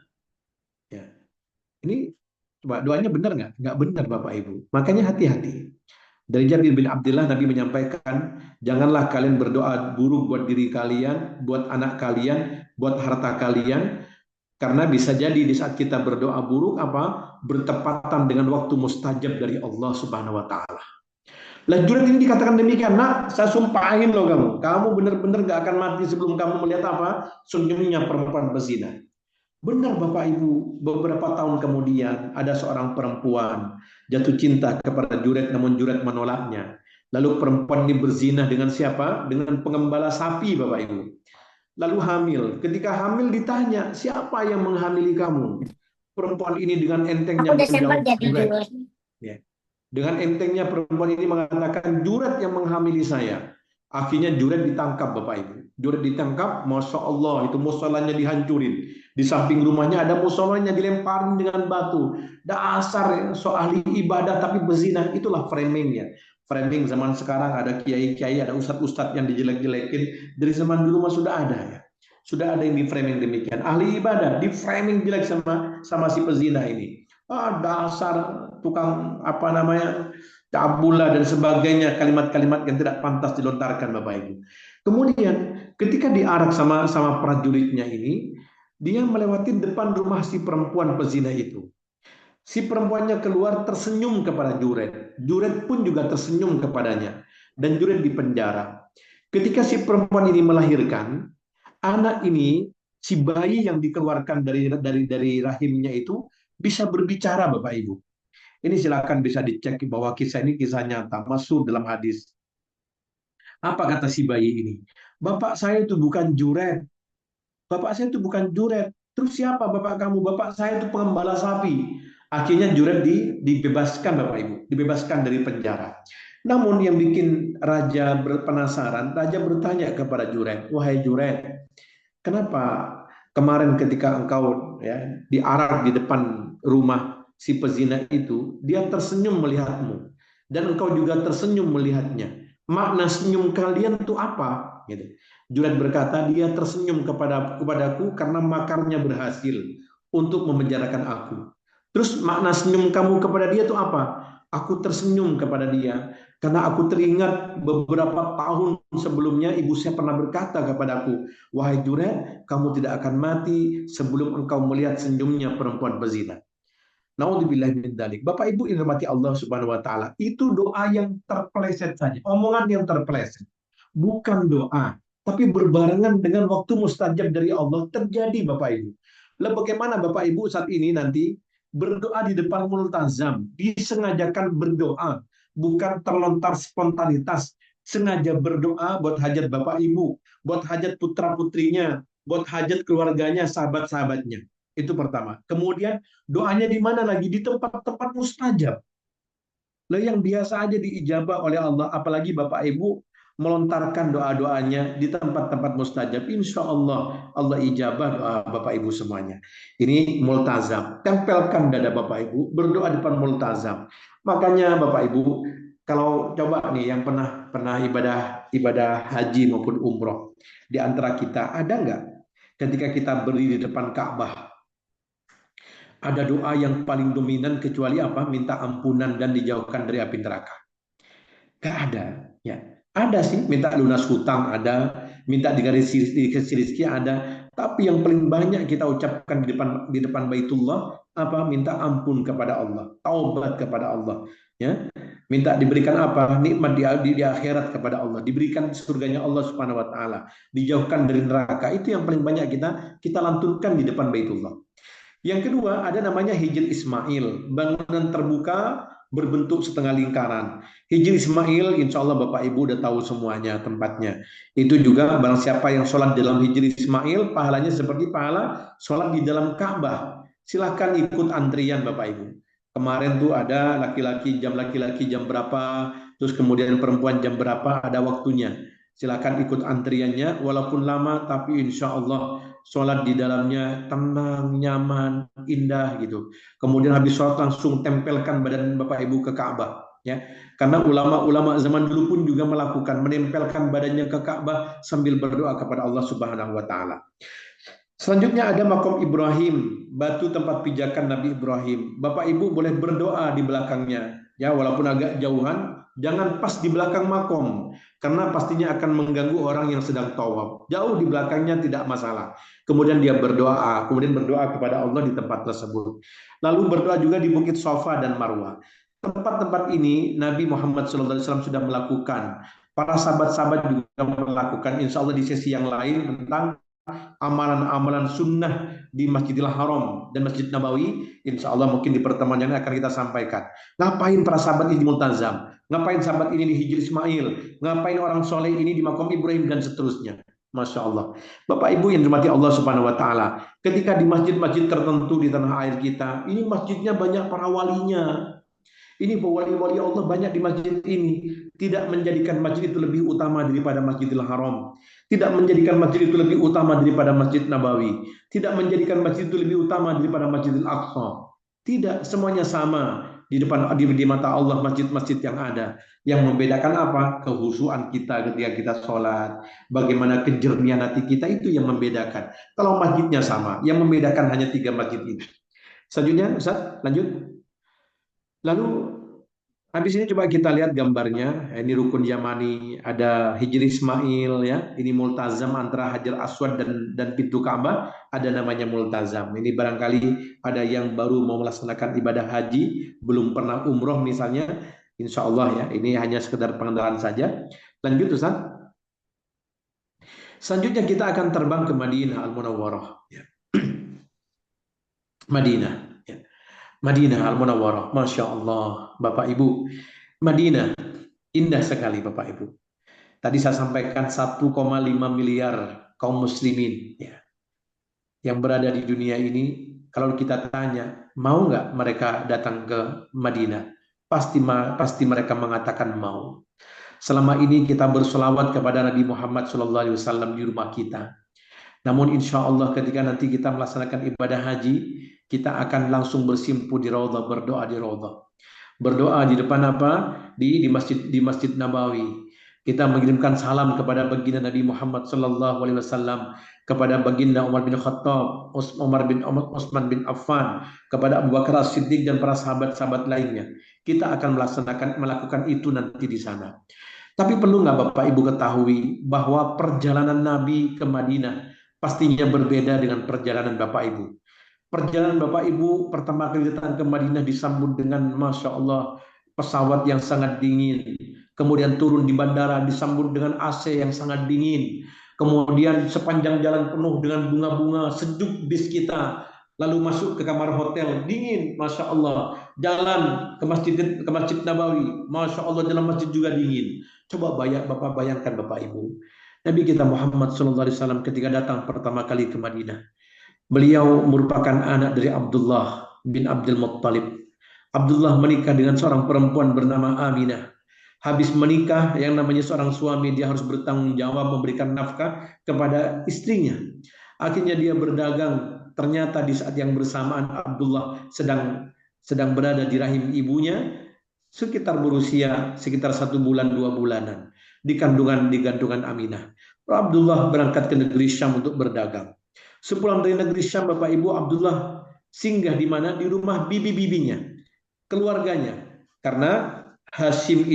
S2: Ya. Ini coba doanya benar nggak? Nggak benar Bapak Ibu. Makanya hati-hati. Dari Jabir bin Abdullah Nabi menyampaikan, janganlah kalian berdoa buruk buat diri kalian, buat anak kalian, buat harta kalian, karena bisa jadi di saat kita berdoa buruk apa bertepatan dengan waktu mustajab dari Allah Subhanahu wa taala. Lah Juret ini dikatakan demikian, nak, saya sumpahin loh kamu benar-benar gak akan mati sebelum kamu melihat apa? Senyumnya perempuan berzina. Benar Bapak Ibu, beberapa tahun kemudian ada seorang perempuan jatuh cinta kepada Juret, namun Juret menolaknya. Lalu perempuan ini berzina dengan siapa? Dengan pengembala sapi Bapak Ibu. Lalu hamil. Ketika hamil ditanya, siapa yang menghamili kamu? Perempuan ini dengan entengnya menjawab, Juret. Ya. Dengan entengnya perempuan ini mengatakan Juret yang menghamili saya. Akhirnya Juret ditangkap Bapak Ibu. Juret ditangkap, Masya Allah, itu musolanya dihancurin. Di samping rumahnya ada musolanya dilemparin dengan batu. Dasar so ahli ibadah tapi berzina, itulah framingnya. Framing zaman sekarang ada kiai-kiai, ada ustadz-ustadz yang dijelek-jelekin. Dari zaman dulu mah sudah ada ya. Sudah ada yang di framing demikian. Ahli ibadah di framing jelek sama si pezina ini. Dasar tukang apa namanya cabula dan sebagainya, kalimat-kalimat yang tidak pantas dilontarkan Bapak Ibu. Kemudian ketika diarak sama prajuritnya ini, dia melewati depan rumah si perempuan pezina itu. Si perempuannya keluar tersenyum kepada Juret. Juret pun juga tersenyum kepadanya dan Juret dipenjara. Ketika si perempuan ini melahirkan, anak ini, si bayi yang dikeluarkan dari rahimnya itu bisa berbicara Bapak Ibu. Ini silakan bisa dicek bahwa kisah ini kisah nyata, masuk dalam hadis. Apa kata si bayi ini? Bapak saya itu bukan juret. Bapak saya itu bukan juret. Terus siapa bapak kamu? Bapak saya itu pengembala sapi. Akhirnya juret dibebaskan Bapak Ibu, dibebaskan dari penjara. Namun yang bikin raja penasaran, raja bertanya kepada juret, wahai juret, kenapa kemarin ketika engkau diarak di depan rumah si pezina itu, dia tersenyum melihatmu dan engkau juga tersenyum melihatnya. Makna senyum kalian itu apa? Gitu. Junaid berkata, dia tersenyum kepadaku karena makarnya berhasil untuk memenjarakan aku. Terus makna senyum kamu kepada dia itu apa? Aku tersenyum kepada dia karena aku teringat beberapa tahun sebelumnya ibu saya pernah berkata kepadaku, wahai Junaid, kamu tidak akan mati sebelum engkau melihat senyumnya perempuan pezina. Naudzubillah min dzalik. Bapak Ibu yang dirahmati Allah Subhanahu wa taala, itu doa yang terpeleset saja, omongan yang terpeleset. Bukan doa, tapi berbarengan dengan waktu mustajab dari Allah terjadi Bapak Ibu. Lalu bagaimana Bapak Ibu saat ini nanti berdoa di depan multazam, disengajakan berdoa, bukan terlontar spontanitas, sengaja berdoa buat hajat Bapak Ibu, buat hajat putra-putrinya, buat hajat keluarganya, sahabat-sahabatnya. Itu pertama. Kemudian doanya di mana lagi? Di tempat-tempat mustajab. Lah yang biasa aja diijabah oleh Allah, apalagi Bapak Ibu melontarkan doa-doanya di tempat-tempat mustajab. Insya Allah, Allah ijabah doa Bapak Ibu semuanya. Ini multazam. Tempelkan dada Bapak Ibu, berdoa di depan multazam. Makanya Bapak Ibu, kalau coba nih yang pernah ibadah haji maupun umroh, di antara kita ada nggak ketika kita berdiri di depan Ka'bah, ada doa yang paling dominan kecuali apa? Minta ampunan dan dijauhkan dari api neraka. Gak ada. Ya, ada sih minta lunas hutang, ada minta dikasih rezeki, ada. Tapi yang paling banyak kita ucapkan di depan Baitullah apa? Minta ampun kepada Allah, taubat kepada Allah. Ya, minta diberikan apa? Nikmat di akhirat kepada Allah, diberikan surganya Allah Subhanahu Wa Taala, dijauhkan dari neraka. Itu yang paling banyak kita lantunkan di depan Baitullah. Yang kedua, ada namanya Hijr Ismail, bangunan terbuka berbentuk setengah lingkaran. Hijr Ismail, insya Allah Bapak Ibu udah tahu semuanya tempatnya. Itu juga barang siapa yang sholat dalam Hijr Ismail, pahalanya seperti pahala sholat di dalam Ka'bah. Silahkan ikut antrian Bapak Ibu. Kemarin tuh ada laki-laki jam berapa, terus kemudian perempuan jam berapa, ada waktunya. Silahkan ikut antriannya, walaupun lama, tapi insya Allah sholat di dalamnya tenang, nyaman, indah gitu. Kemudian habis sholat langsung tempelkan badan Bapak Ibu ke Ka'bah. Ya, karena ulama-ulama zaman dulu pun juga melakukan menempelkan badannya ke Ka'bah sambil berdoa kepada Allah Subhanahu Wa Taala. Selanjutnya ada makom Ibrahim, batu tempat pijakan Nabi Ibrahim. Bapak Ibu boleh berdoa di belakangnya, ya walaupun agak jauhan, jangan pas di belakang makom, karena pastinya akan mengganggu orang yang sedang tawaf. Jauh di belakangnya tidak masalah. Kemudian dia berdoa, kemudian berdoa kepada Allah di tempat tersebut. Lalu berdoa juga di Bukit Safa dan Marwah. Tempat-tempat ini Nabi Muhammad SAW sudah melakukan. Para sahabat-sahabat juga melakukan. Insya Allah di sesi yang lain tentang amalan-amalan sunnah di Masjidil Haram dan Masjid Nabawi, insya Allah mungkin di pertemuan yang akan kita sampaikan. Ngapain para sahabat ini di Multazam? Ngapain sahabat ini di Hijr Ismail? Ngapain orang soleh ini di Makom Ibrahim dan seterusnya? Masya Allah. Bapak Ibu yang dirahmati Allah Subhanahu Wa Taala, ketika di masjid-masjid tertentu di tanah air kita, ini masjidnya banyak para walinya. Ini wali-wali Allah banyak di masjid ini. Tidak menjadikan masjid itu lebih utama daripada Masjidil Haram. Tidak menjadikan masjid itu lebih utama daripada Masjid Nabawi. Tidak menjadikan masjid itu lebih utama daripada Masjidil Aqsa. Tidak, semuanya sama di mata Allah masjid-masjid yang ada. Yang membedakan apa? Kehusuan kita ketika kita sholat. Bagaimana kejernihan hati kita, itu yang membedakan. Kalau masjidnya sama, yang membedakan hanya 3 masjid ini. Selanjutnya, Ustaz, lanjut. Lalu habis ini coba kita lihat gambarnya. Ini rukun Yamani, ada Hijri Ismail ya. Ini multazam antara Hajar Aswad dan pintu Ka'bah, ada namanya multazam. Ini barangkali ada yang baru mau melaksanakan ibadah haji, belum pernah umroh misalnya. Insya Allah ya, ini hanya sekedar pengenalan saja. Lanjut Ustaz. Selanjutnya kita akan terbang ke Madinah Al-Munawwarah. Ya. Madinah. Ya. Madinah Al-Munawwarah. Masya Allah, Bapak Ibu. Madinah, indah sekali Bapak Ibu. Tadi saya sampaikan 1,5 miliar kaum muslimin ya, yang berada di dunia ini. Kalau kita tanya, mau nggak mereka datang ke Madinah? Pasti mereka mengatakan mau. Selama ini kita bersolawat kepada Nabi Muhammad SAW di rumah kita. Namun insya Allah ketika nanti kita melaksanakan ibadah haji, kita akan langsung bersimpu di raudhah, berdoa di raudhah. Berdoa di depan apa? Di Masjid Nabawi. Kita mengirimkan salam kepada baginda Nabi Muhammad sallallahu alaihi wasallam, kepada baginda Umar bin Khattab, Umar bin Utsman bin Affan, kepada Abu Bakar As-Siddiq dan para sahabat-sahabat lainnya. Kita akan melakukan itu nanti di sana. Tapi perlu nggak Bapak Ibu ketahui bahwa perjalanan Nabi ke Madinah pastinya berbeda dengan perjalanan Bapak Ibu. Perjalanan Bapak Ibu pertama kali datang ke Madinah disambut dengan Masya Allah pesawat yang sangat dingin. Kemudian turun di bandara disambut dengan AC yang sangat dingin. Kemudian sepanjang jalan penuh dengan bunga-bunga, sejuk bis kita. Lalu masuk ke kamar hotel, dingin, Masya Allah. Jalan ke masjid Nabawi, Masya Allah, dalam masjid juga dingin. Coba Bapak bayangkan Bapak Ibu. Nabi kita Muhammad SAW ketika datang pertama kali ke Madinah. Beliau merupakan anak dari Abdullah bin Abdul Muttalib. Abdullah menikah dengan seorang perempuan bernama Aminah. Habis menikah, yang namanya seorang suami, dia harus bertanggung jawab memberikan nafkah kepada istrinya. Akhirnya dia berdagang. Ternyata di saat yang bersamaan Abdullah sedang berada di rahim ibunya, sekitar berusia sekitar 1 bulan 2 bulanan di kandungan Aminah. Abdullah berangkat ke negeri Syam untuk berdagang. Sepulang dari negeri Syam, Bapak Ibu, Abdullah singgah di mana? Di rumah bibi-bibinya, keluarganya. Karena Hashim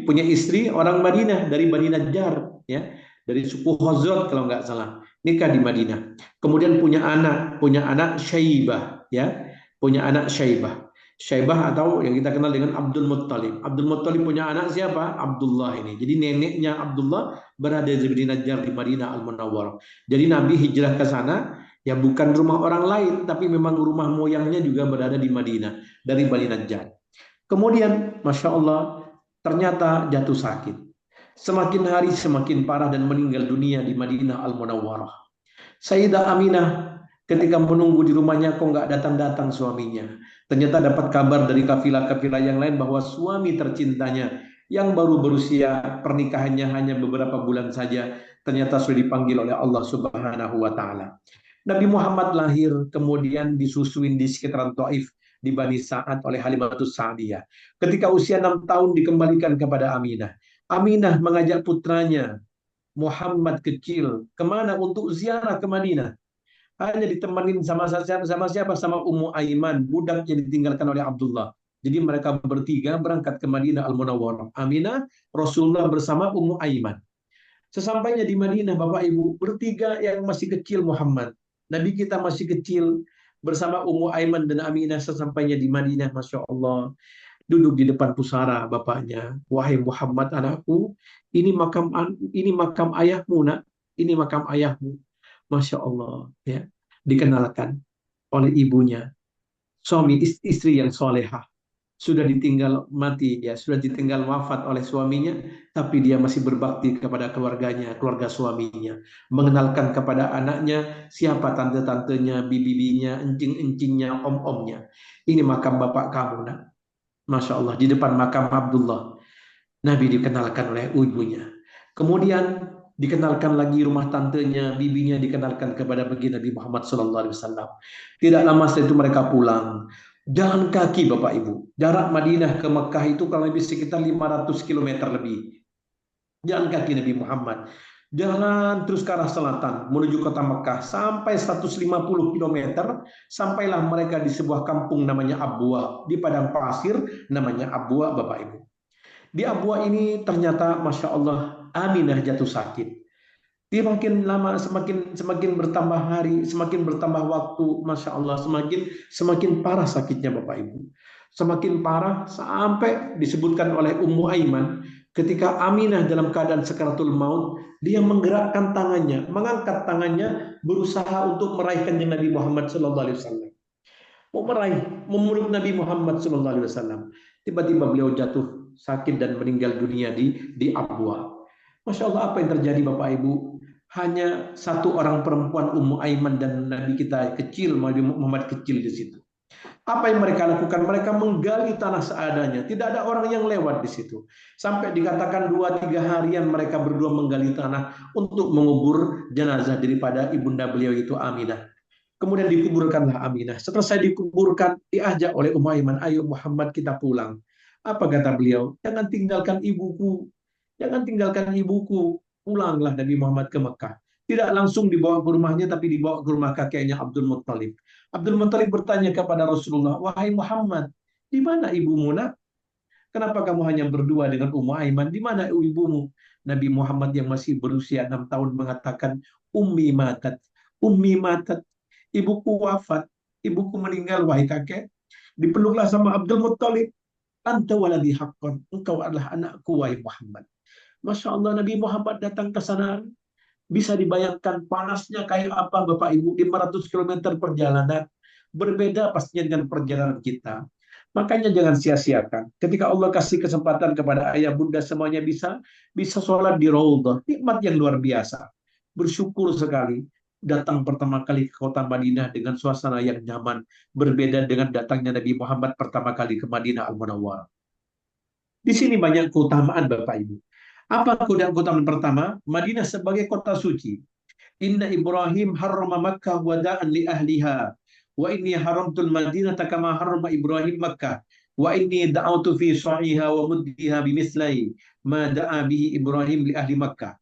S2: punya istri orang Madinah dari Bani Najjar, ya, dari suku Khazraj kalau nggak salah, nikah di Madinah. Kemudian punya anak Syaibah, ya, punya anak Syaibah. Syaibah atau yang kita kenal dengan Abdul Muttalib. Abdul Muttalib punya anak siapa? Abdullah ini. Jadi neneknya Abdullah berada di Bani Najjar di Madinah Al-Munawwarah. Jadi Nabi hijrah ke sana ya bukan rumah orang lain, tapi memang rumah moyangnya juga berada di Madinah dari Bani Najjar. Kemudian, Masya Allah, ternyata jatuh sakit. Semakin hari semakin parah dan meninggal dunia di Madinah Al-Munawwarah. Sayyidah Aminah ketika menunggu di rumahnya kok nggak datang-datang suaminya. Ternyata dapat kabar dari kafilah-kafilah yang lain bahwa suami tercintanya yang baru berusia pernikahannya hanya beberapa bulan saja, ternyata sudah dipanggil oleh Allah Subhanahu wa taala. Nabi Muhammad lahir kemudian disusuin di sekitaran Taif di Bani Sa'ad oleh Halimatus Sa'diyah. Ketika usia 6 tahun dikembalikan kepada Aminah. Aminah mengajak putranya Muhammad kecil kemana untuk ziarah ke Madinah. Hanya ditemenin sama siapa? Sama Ummu Aiman, budak yang ditinggalkan oleh Abdullah. Jadi mereka bertiga berangkat ke Madinah Al-Munawwarah. Aminah, Rasulullah bersama Ummu Aiman. Sesampainya di Madinah, Bapak Ibu, bertiga yang masih kecil Muhammad. Nabi kita masih kecil bersama Ummu Aiman dan Aminah. Sesampainya di Madinah, Masya Allah, duduk di depan pusara bapaknya. Wahai Muhammad anakku, ini makam ayahmu nak, ini makam ayahmu. Masya Allah, ya, dikenalkan oleh ibunya, suami istri yang solehah, sudah ditinggal mati, ya, sudah ditinggal wafat oleh suaminya, tapi dia masih berbakti kepada keluarganya, keluarga suaminya, mengenalkan kepada anaknya siapa tante-tantenya, bibi-bibinya, encing-encingnya, om-omnya. Ini makam bapak kamu, nak. Masya Allah, di depan makam Abdullah, Nabi dikenalkan oleh ibunya. Kemudian dikenalkan lagi rumah tantenya, bibinya dikenalkan kepada baginda Nabi Muhammad SAW. Tidak lama setelah itu mereka pulang. Jalan kaki Bapak Ibu. Jarak Madinah ke Mekah itu kurang lebih sekitar 500 km lebih. Jalan kaki Nabi Muhammad. Jalan terus ke arah selatan menuju kota Mekah sampai 150 km. Sampailah mereka di sebuah kampung namanya Abwa. Di padang pasir namanya Abwa Bapak Ibu. Di Abwa ini ternyata Masya Allah Aminah jatuh sakit. Dia makin lama semakin bertambah hari, semakin bertambah waktu, Masya Allah semakin parah sakitnya Bapak Ibu. Semakin parah sampai disebutkan oleh Ummu Aiman ketika Aminah dalam keadaan sakaratul maut, dia menggerakkan tangannya, mengangkat tangannya berusaha untuk meraih kanjeng Nabi Muhammad SAW. mau meraih, memeluk Nabi Muhammad SAW. Tiba-tiba beliau jatuh sakit dan meninggal dunia di Abwa. Masya Allah, apa yang terjadi Bapak Ibu? Hanya satu orang perempuan, Ummu Aiman, dan Nabi kita kecil, Nabi Muhammad kecil di situ. Apa yang mereka lakukan? Mereka menggali tanah seadanya. Tidak ada orang yang lewat di situ. Sampai dikatakan 2-3 harian mereka berdua menggali tanah untuk mengubur jenazah daripada ibunda beliau itu Aminah. Kemudian dikuburkanlah Aminah. Setelah saya dikuburkan, diajak oleh Umayman, ayo Muhammad kita pulang. Apa kata beliau? Jangan tinggalkan ibuku. Jangan tinggalkan ibuku. Pulanglah Nabi Muhammad ke Mekah. Tidak langsung dibawa ke rumahnya, tapi dibawa ke rumah kakeknya Abdul Muttalib. Abdul Muttalib bertanya kepada Rasulullah, wahai Muhammad, di mana ibumu nak? Kenapa kamu hanya berdua dengan Ummu Aiman? Di mana ibumu? Nabi Muhammad yang masih berusia 6 tahun mengatakan, Ummi matat. Ummi matat. Ibuku wafat. Ibuku meninggal, wahai kakek. Dipeluklah sama Abdul Muttalib. Anta waladi haqqan. Engkau adalah anakku, wahai Muhammad. Masya Allah, Nabi Muhammad datang ke sana. Bisa dibayangkan panasnya kayak apa Bapak Ibu, 500 km perjalanan. Berbeda pastinya dengan perjalanan kita. Makanya jangan sia-siakan. Ketika Allah kasih kesempatan kepada ayah bunda semuanya bisa sholat di Raudhah. Nikmat yang luar biasa. Bersyukur sekali datang pertama kali ke kota Madinah dengan suasana yang nyaman. Berbeda dengan datangnya Nabi Muhammad pertama kali ke Madinah Al-Munawwarah. Di sini banyak keutamaan Bapak Ibu. Apa keutamaan pertama? Madinah sebagai kota suci. Inna Ibrahim harrama Makkah wada'an li ahliha. Wa inni haramtul Madinata kama harrama Ibrahim Makkah. Wa inni da'autu fi sa'iha wa muddiha bimislai ma da'a bihi Ibrahim li ahli Makkah.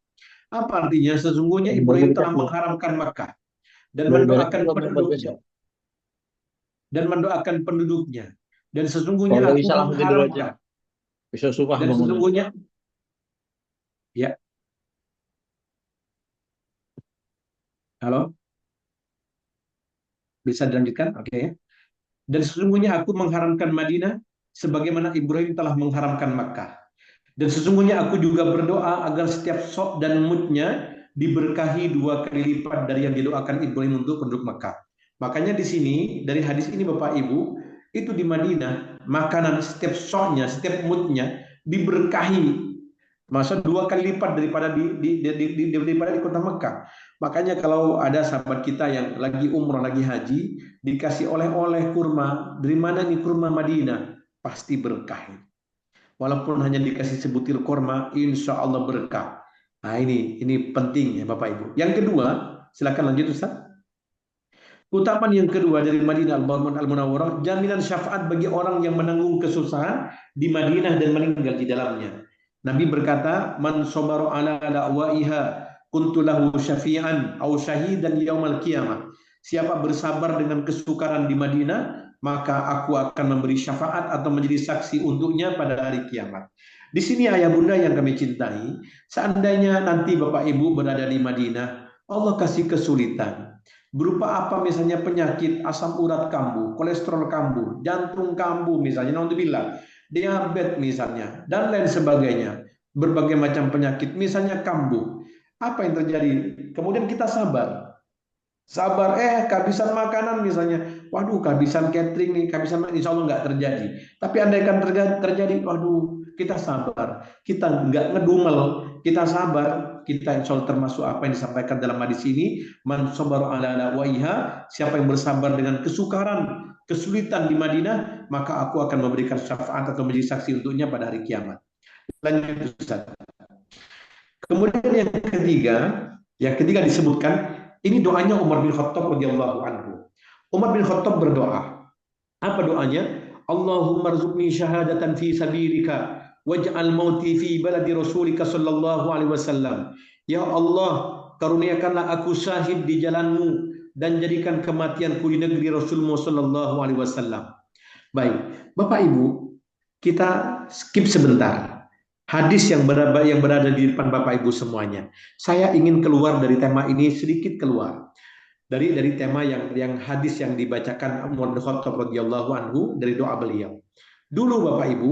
S2: Apa artinya? Sesungguhnya Ibrahim telah mengharamkan Makkah dan mendoakan penduduknya. Dan sesungguhnya
S3: Kalau
S2: aku
S3: bisa langsung tidur aja.
S2: mengharamkan.
S3: Bisa sumpah
S2: Dan
S3: bangunan.
S2: sesungguhnya, ya, halo, bisa dilanjutkan? Oke. Dan sesungguhnya aku mengharamkan Madinah sebagaimana Ibrahim telah mengharamkan Makkah. Dan sesungguhnya aku juga berdoa agar setiap sok dan mudnya diberkahi 2 kali lipat dari yang didoakan Ibrahim untuk penduduk Makkah. Makanya di sini dari hadis ini Bapak Ibu, itu di Madinah makanan setiap soknya, setiap mudnya diberkahi. Masa 2 kali lipat daripada daripada di kota Mekah. Makanya kalau ada sahabat kita yang lagi umrah, lagi haji, dikasih oleh-oleh kurma, dari mana nih kurma Madinah? Pasti berkah. Walaupun hanya dikasih sebutir kurma, insya Allah berkah. Nah ini penting ya Bapak Ibu. Yang kedua, silakan lanjut Ustaz. Utapan yang kedua dari Madinah Al-Munawwarah, jaminan syafaat bagi orang yang menanggung kesusahan di Madinah dan meninggal di dalamnya. Nabi berkata, "Man sabaru ala da'waiha kuntu lahu syafi'an aw syahidan yaumal qiyamah." Siapa bersabar dengan kesukaran di Madinah, maka aku akan memberi syafaat atau menjadi saksi untuknya pada hari kiamat. Di sini ayah bunda yang kami cintai, seandainya nanti Bapak Ibu berada di Madinah, Allah kasih kesulitan. Berupa apa misalnya penyakit asam urat kambuh, kolesterol kambuh, jantung kambuh misalnya, naudzubillah, diabetes misalnya, dan lain sebagainya. Berbagai macam penyakit misalnya kambuh. Apa yang terjadi? Kemudian kita sabar. Sabar, kehabisan makanan misalnya. Waduh, kehabisan catering nih, kehabisan, insya Allah nggak terjadi. Tapi andaikan terjadi, waduh, kita sabar. Kita nggak ngedumel, kita sabar. Kita insya Allah termasuk apa yang disampaikan dalam hadis ini. Man sabaru ala waiha, siapa yang bersabar dengan kesukaran, kesulitan di Madinah, maka aku akan memberikan syafaat atau menjadi saksi untuknya pada hari kiamat. Lanjut Ustaz. Kemudian yang ketiga disebutkan, ini doanya Umar bin Khattab radhiyallahu anhu. Umar bin Khattab berdoa. Apa doanya? Allahumma rzuqni syahadatan fi sabilika waj'al mauti fi baladi rasulika sallallahu alaihi wasallam. Ya Allah, karuniakanlah aku syahid di jalanmu dan jadikan kematianku di negeri Rasulmu sallallahu alaihi wasallam. Baik, Bapak Ibu, kita skip sebentar. Hadis yang berada di depan Bapak Ibu semuanya. Saya ingin keluar dari tema ini, sedikit keluar dari tema yang hadis yang dibacakan Umar bin Khattab radhiyallahu anhu dari doa beliau. Dulu Bapak Ibu,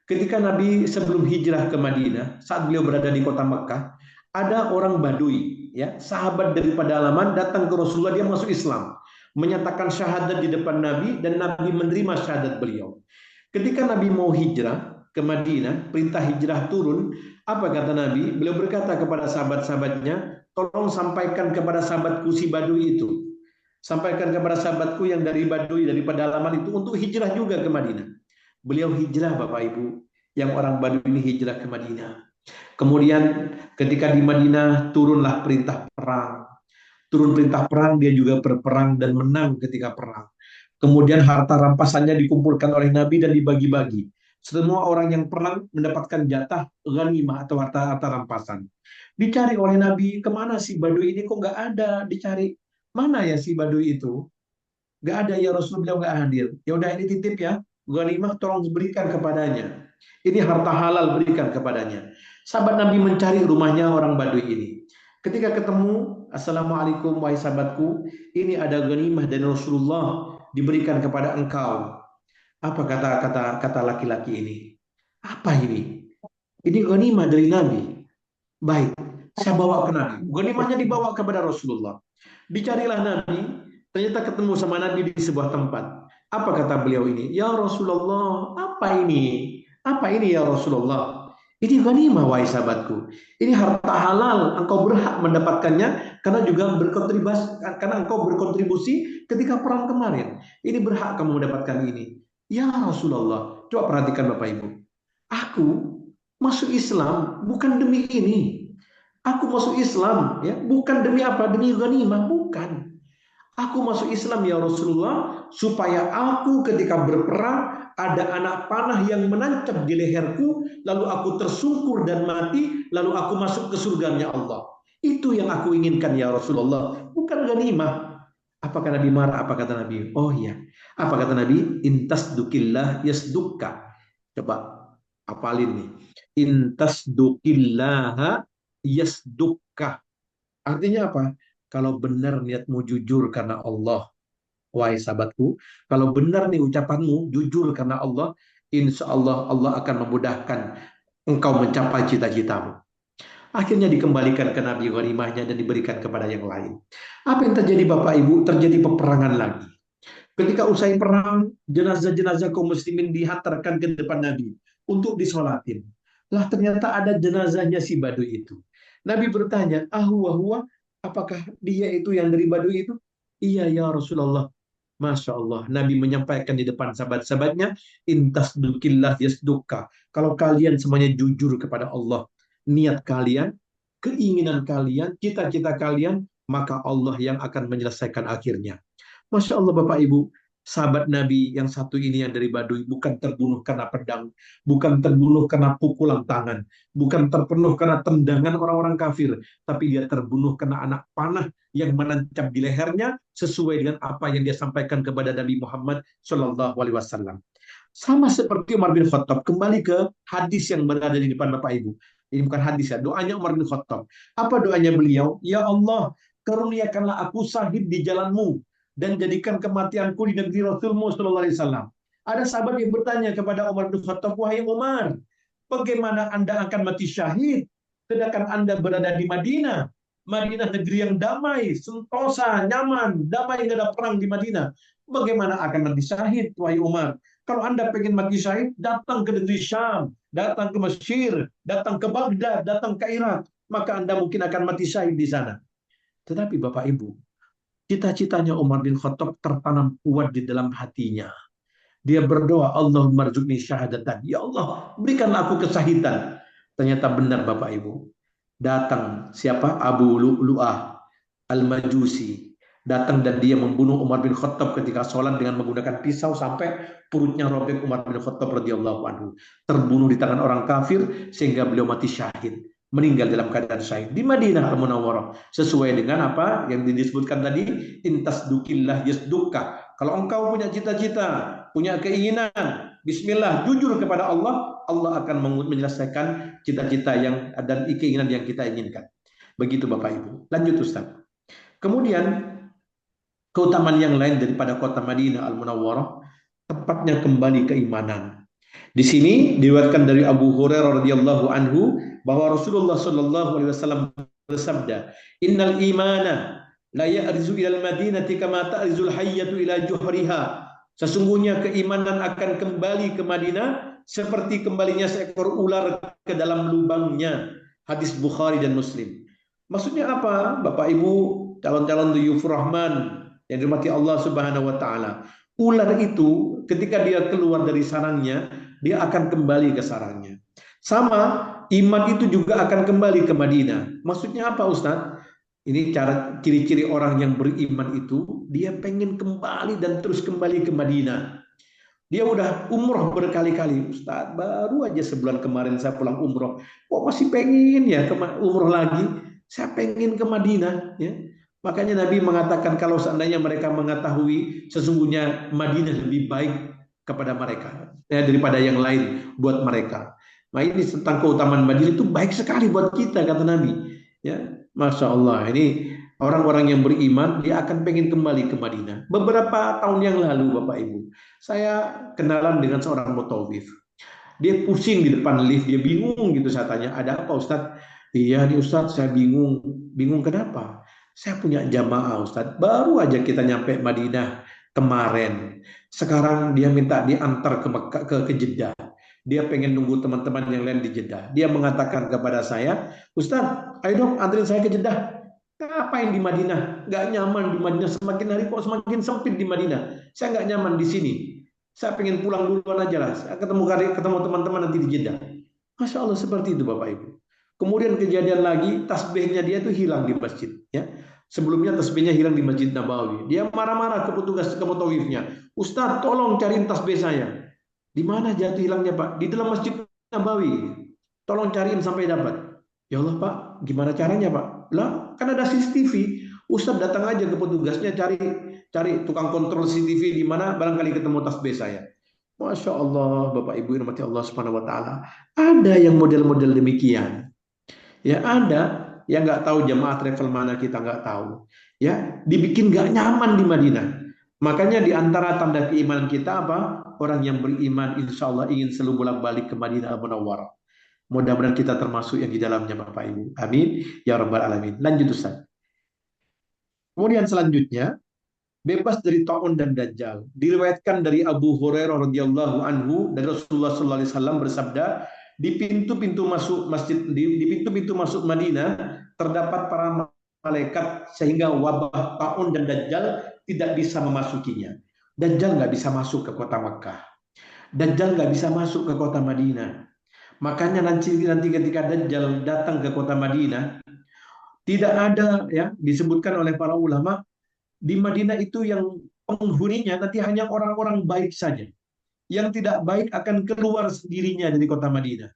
S2: ketika Nabi sebelum hijrah ke Madinah, saat beliau berada di kota Mekah, ada orang Badui, ya, sahabat dari pedalaman datang ke Rasulullah, dia masuk Islam. menyatakan syahadat di depan Nabi, dan Nabi menerima syahadat beliau. Ketika Nabi mau hijrah ke Madinah, perintah hijrah turun, apa kata Nabi? Beliau berkata kepada sahabat-sahabatnya, tolong sampaikan kepada sahabatku si Badui itu. Sampaikan kepada sahabatku yang dari Badui, dari pedalaman itu, untuk hijrah juga ke Madinah. Beliau hijrah, Bapak Ibu. Yang orang Badui ini hijrah ke Madinah. Kemudian ketika di Madinah turunlah perintah perang. Turun perintah perang, dia juga berperang dan menang ketika perang. Kemudian harta rampasannya dikumpulkan oleh Nabi dan dibagi-bagi. Semua orang yang perang mendapatkan jatah ghanimah atau harta rampasan. Dicari oleh Nabi, kemana si Badui ini, kok nggak ada? Dicari, mana ya si Badui itu? Nggak ada ya Rasul, beliau nggak hadir. Ya udah, ini titip ya, ghanimah tolong berikan kepadanya. Ini harta halal, berikan kepadanya. Sahabat Nabi mencari rumahnya orang Badui ini. Ketika ketemu, assalamualaikum wahai sahabatku, ini ada ghanimah dari Rasulullah, diberikan kepada engkau. Apa kata laki-laki ini? Apa ini? Ini ghanimah dari Nabi. Baik, saya bawa ke Nabi. Ghanimahnya dibawa kepada Rasulullah. Dicarilah Nabi, ternyata ketemu sama Nabi di sebuah tempat. Apa kata beliau ini? Ya Rasulullah, apa ini? Apa ini ya Rasulullah? Ini ghanimah wahai sahabatku. Ini harta halal, engkau berhak mendapatkannya karena juga berkontribusi ketika perang kemarin. Ini berhak kamu mendapatkan ini. Ya Rasulullah, coba perhatikan Bapak Ibu. Aku masuk Islam bukan demi ini. Aku masuk Islam ya, bukan demi apa? Demi ghanimah, bukan. Aku masuk Islam ya Rasulullah supaya aku ketika berperang ada anak panah yang menancap di leherku, lalu aku tersungkur dan mati, lalu aku masuk ke surganya Allah. Itu yang aku inginkan ya Rasulullah, bukan ghanimah. Apakah Nabi marah? Apa kata Nabi? Oh iya. Apa kata Nabi? Intasdukillah yasdukka. Coba apalin nih. Intasdukillah yasdukka. Artinya apa? Kalau benar niatmu jujur karena Allah, wahai sahabatku, kalau benar nih ucapanmu jujur karena Allah, insya Allah Allah akan memudahkan engkau mencapai cita-citamu. Akhirnya dikembalikan ke Nabi ghanimahnya dan diberikan kepada yang lain. Apa yang terjadi Bapak Ibu? Terjadi peperangan lagi. Ketika usai perang, jenazah-jenazah kaum muslimin dihantarkan ke depan Nabi untuk disolatin. Lah ternyata ada jenazahnya si Badui itu. Nabi bertanya, huwa, apakah dia itu yang dari Badui itu? Iya ya Rasulullah. Masya Allah, Nabi menyampaikan di depan sahabat-sahabatnya, intasdukillah yasdukka. Kalau kalian semuanya jujur kepada Allah, niat kalian, keinginan kalian, cita-cita kalian, maka Allah yang akan menyelesaikan akhirnya. Masya Allah Bapak Ibu, sahabat Nabi yang satu ini yang dari Baduy bukan terbunuh karena pedang, bukan terbunuh karena pukulan tangan, bukan terpenuh karena tendangan orang-orang kafir, tapi dia terbunuh karena anak panah yang menancap di lehernya sesuai dengan apa yang dia sampaikan kepada Nabi Muhammad SAW. Sama seperti Umar bin Khattab, kembali ke hadis yang berada di depan Bapak Ibu. Ini bukan hadis ya, doanya Umar bin Khattab. Apa doanya beliau? Ya Allah, karuniakanlah aku sahid di jalanmu dan jadikan kematianku di negeri Rasulmu Sallallahu Alaihi Wasallam. Ada sahabat yang bertanya kepada Umar bin Khattab, wahai Umar, bagaimana Anda akan mati syahid sedangkan Anda berada di Madinah? Madinah negeri yang damai, sentosa, nyaman, damai, nggak ada perang di Madinah. Bagaimana akan mati syahid, wahai Umar? Kalau Anda pengen mati syahid, datang ke negeri Syam, datang ke Mesir, datang ke Baghdad, datang ke Irak, maka Anda mungkin akan mati syahid di sana. Tetapi Bapak Ibu, cita-citanya Umar bin Khattab tertanam kuat di dalam hatinya. Dia berdoa, Allahumma rzuqni syahadatan. Ya Allah, berikanlah aku kesahidan. Ternyata benar Bapak Ibu. Datang siapa? Abu Lu'lu'ah Al-Majusi. Datang dan dia membunuh Umar bin Khattab ketika sholat dengan menggunakan pisau sampai perutnya robek Umar bin Khattab radhiyallahu anhu. Terbunuh di tangan orang kafir sehingga beliau mati syahid. Meninggal dalam keadaan syahid di Madinah Al-Munawwarah sesuai dengan apa yang disebutkan tadi, intasdukillah yasdukka. Kalau engkau punya cita-cita, punya keinginan, bismillah, jujur kepada Allah, Allah akan menyelesaikan cita-cita yang dan keinginan yang kita inginkan. Begitu Bapak Ibu. Lanjut Ustaz. Kemudian keutamaan yang lain daripada kota Madinah Al-Munawwarah, tepatnya kembali keimanan. Di sini diriwayatkan dari Abu Hurairah radhiyallahu anhu bahwa Rasulullah sallallahu alaihi wasallam bersabda, "Innal imana La ya'rizu ilal madinati kama ta'rizul hayyatu ila juhriha. Sesungguhnya keimanan akan kembali ke Madinah seperti kembalinya seekor ular ke dalam lubangnya. Hadis Bukhari dan Muslim. Maksudnya apa? Bapak Ibu, calon-calon duyufur rahman yang dirahmati Allah Subhanahu wa taala. Ular itu ketika dia keluar dari sarangnya, dia akan kembali ke sarangnya. Sama, iman itu juga akan kembali ke Madinah. Maksudnya apa, Ustaz? Ini cara ciri-ciri orang yang beriman itu, dia pengen kembali dan terus kembali ke Madinah. Dia udah umroh berkali-kali. Ustaz, baru aja sebulan kemarin saya pulang umroh. Kok masih pengen ya umroh lagi? Saya pengen ke Madinah. Ya. Makanya Nabi mengatakan kalau seandainya mereka mengetahui sesungguhnya Madinah lebih baik kepada mereka daripada yang lain buat mereka. Nah ini tentang keutamaan Madinah itu baik sekali buat kita, kata Nabi. Ya, Masya Allah. Ini orang-orang yang beriman dia akan pengen kembali ke Madinah. Beberapa tahun yang lalu, Bapak Ibu, saya kenalan dengan seorang mutawif. Dia pusing di depan lift, dia bingung gitu. Saya tanya, ada apa Ustadz? Iya nih Ustadz, saya bingung. Bingung kenapa? Saya punya jamaah Ustadz, baru aja kita nyampe Madinah kemarin. Sekarang dia minta diantar ke Mekah, ke Jeddah. Dia pengen nunggu teman-teman yang lain di Jeddah. Dia mengatakan kepada saya, Ustadz, ayo dong anterin saya ke Jeddah. Ngapain di Madinah? Nggak nyaman di Madinah. Semakin hari kok semakin sempit di Madinah. Saya nggak nyaman di sini. Saya pengen pulang duluan aja lah. Saya ketemu teman-teman nanti di Jeddah. Masya Allah seperti itu Bapak Ibu. Kemudian kejadian lagi, tasbihnya dia tuh hilang di masjid. Ya, sebelumnya tasbihnya hilang di Masjid Nabawi. Dia marah-marah ke petugas ke mutawifnya. Ustadz, tolong cariin tasbih saya. Di mana jatuh hilangnya Pak? Di dalam Masjid Nabawi. Tolong cariin sampai dapat. Ya Allah Pak, gimana caranya Pak? Lah, kan ada CCTV. Ustadz datang aja ke petugasnya cari tukang kontrol CCTV di mana barangkali ketemu tasbih saya. Masya Allah, Bapak Ibu yang dirahmati Allah Subhanahu Wa Taala. Ada yang model-model demikian. Ya ada yang nggak tahu jamaah travel mana kita nggak tahu. Ya dibikin nggak nyaman di Madinah. Makanya di antara tanda keimanan kita apa? Orang yang beriman insya Allah ingin selalu bolak-balik ke Madinah Al-Munawwarah. Mudah-mudahan kita termasuk yang di dalamnya Bapak Ibu. Amin. Ya Rabbal Alamin. Lanjut Ustaz. Kemudian selanjutnya, bebas dari taun dan dajjal. Diriwayatkan dari Abu Hurairah radhiyallahu anhu dari Rasulullah sallallahu alaihi wasallam bersabda, di pintu-pintu masuk masjid di pintu-pintu masuk Madinah terdapat para malaikat sehingga wabah taun dan dajjal tidak bisa memasukinya. Dajjal nggak bisa masuk ke kota Makkah. Dajjal nggak bisa masuk ke kota Madinah. Makanya nanti ketika Dajjal datang ke kota Madinah, tidak ada ya disebutkan oleh para ulama di Madinah itu yang penghuninya nanti hanya orang-orang baik saja. Yang tidak baik akan keluar sendirinya dari kota Madinah.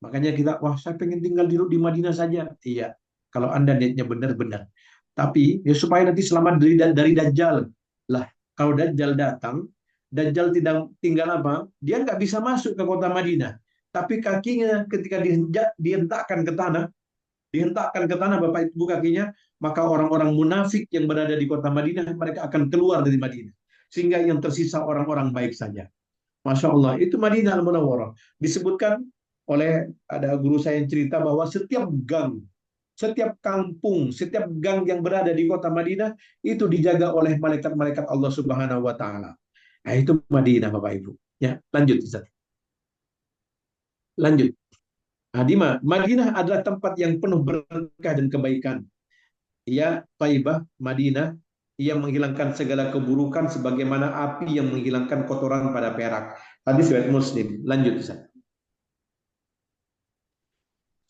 S2: Makanya kita, wah saya pengen tinggal di Madinah saja. Iya, kalau Anda niatnya benar-benar. Tapi ya supaya nanti selamat dari Dajjal. Lah, kalau Dajjal datang, Dajjal tidak tinggal apa? Dia nggak bisa masuk ke kota Madinah. Tapi kakinya ketika dihentakkan ke tanah Bapak Ibu kakinya, maka orang-orang munafik yang berada di kota Madinah, mereka akan keluar dari Madinah. Sehingga yang tersisa orang-orang baik saja. Masya Allah, itu Madinah Al-Munawwarah. Disebutkan oleh ada guru saya yang cerita bahwa setiap gang, setiap kampung, setiap gang yang berada di kota Madinah itu dijaga oleh malaikat-malaikat Allah Subhanahu wa taala. Nah, itu Madinah Bapak Ibu. Ya, lanjut Ustaz. Lanjut. Nah, Madinah adalah tempat yang penuh berkah dan kebaikan. Ia Taibah, Madinah, ia menghilangkan segala keburukan sebagaimana api yang menghilangkan kotoran pada perak. Hadis riwayat Muslim. Lanjut Ustaz.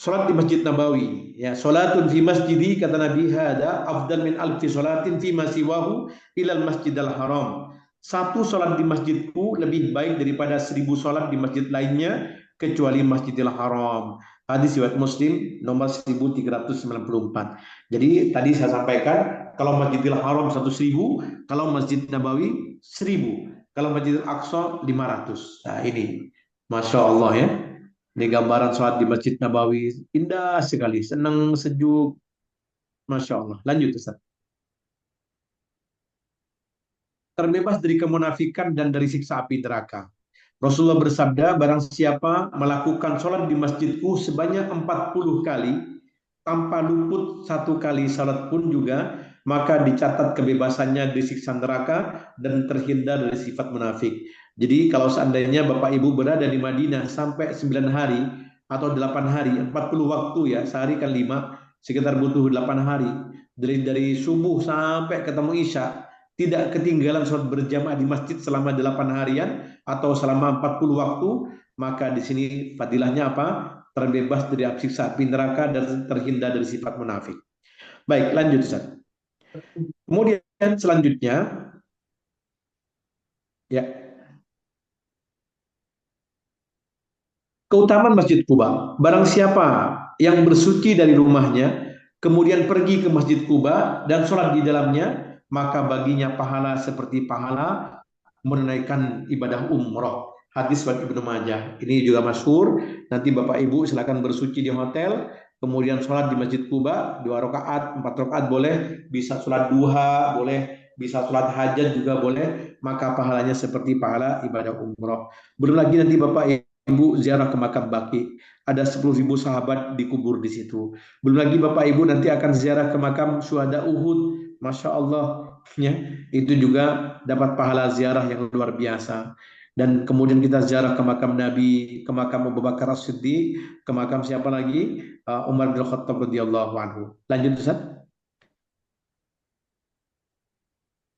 S2: Salat di Masjid Nabawi, ya, salatun fi masjidi kata Nabi hada afdal min alfi salatin fi ma siwahu ilal Masjidil Haram. Satu salat di masjidku lebih baik daripada 1000 salat di masjid lainnya kecuali Masjidil Haram. Hadis riwayat Muslim nomor 1394. Jadi tadi saya sampaikan kalau Masjidil Haram 1000, kalau Masjid Nabawi 1000, kalau Masjidil Aqsa 500. Nah ini Masya Allah ya. Ini gambaran sholat di Masjid Nabawi. Indah sekali, senang, sejuk. Masya Allah. Lanjut Ustaz. Terbebas dari kemunafikan dan dari siksa api neraka. Rasulullah bersabda, barang siapa melakukan sholat di masjidku sebanyak 40 kali, tanpa luput satu kali sholat pun juga, maka dicatat kebebasannya dari siksa neraka dan terhindar dari sifat munafik. Jadi kalau seandainya Bapak Ibu berada di Madinah sampai 9 hari atau 8 hari, 40 waktu ya, sehari kan 5, sekitar butuh 8 hari. Dari subuh sampai ketemu Isya, tidak ketinggalan sholat berjamaah di masjid selama 8 harian atau selama 40 waktu, maka di sini fadilahnya apa? Terbebas dari siksa api neraka dan terhindar dari sifat munafik. Baik, lanjut Ustaz. Kemudian selanjutnya, ya, keutamaan Masjid Kuba. Barang siapa yang bersuci dari rumahnya, kemudian pergi ke Masjid Kuba dan sholat di dalamnya, maka baginya pahala seperti pahala menunaikan ibadah umroh. Hadis riwayat Ibnu Majah. Ini juga masyhur. Nanti Bapak Ibu silakan bersuci di hotel, kemudian sholat di Masjid Kuba 2 rakaat, 4 rakaat boleh, bisa sholat duha boleh, bisa sholat hajat juga boleh, maka pahalanya seperti pahala ibadah umroh. Belum lagi nanti Bapak Ibu ziarah ke makam Baqi, ada 10.000 sahabat dikubur di situ. Belum lagi Bapak Ibu nanti akan ziarah ke makam syuhada Uhud, Masya Allah, ya, itu juga dapat pahala ziarah yang luar biasa. Dan kemudian kita ziarah ke makam Nabi, ke makam Abu Bakar As-Siddiq, ke makam siapa lagi? Umar bin Khattab radhiyallahu anhu. Lanjut Ustaz.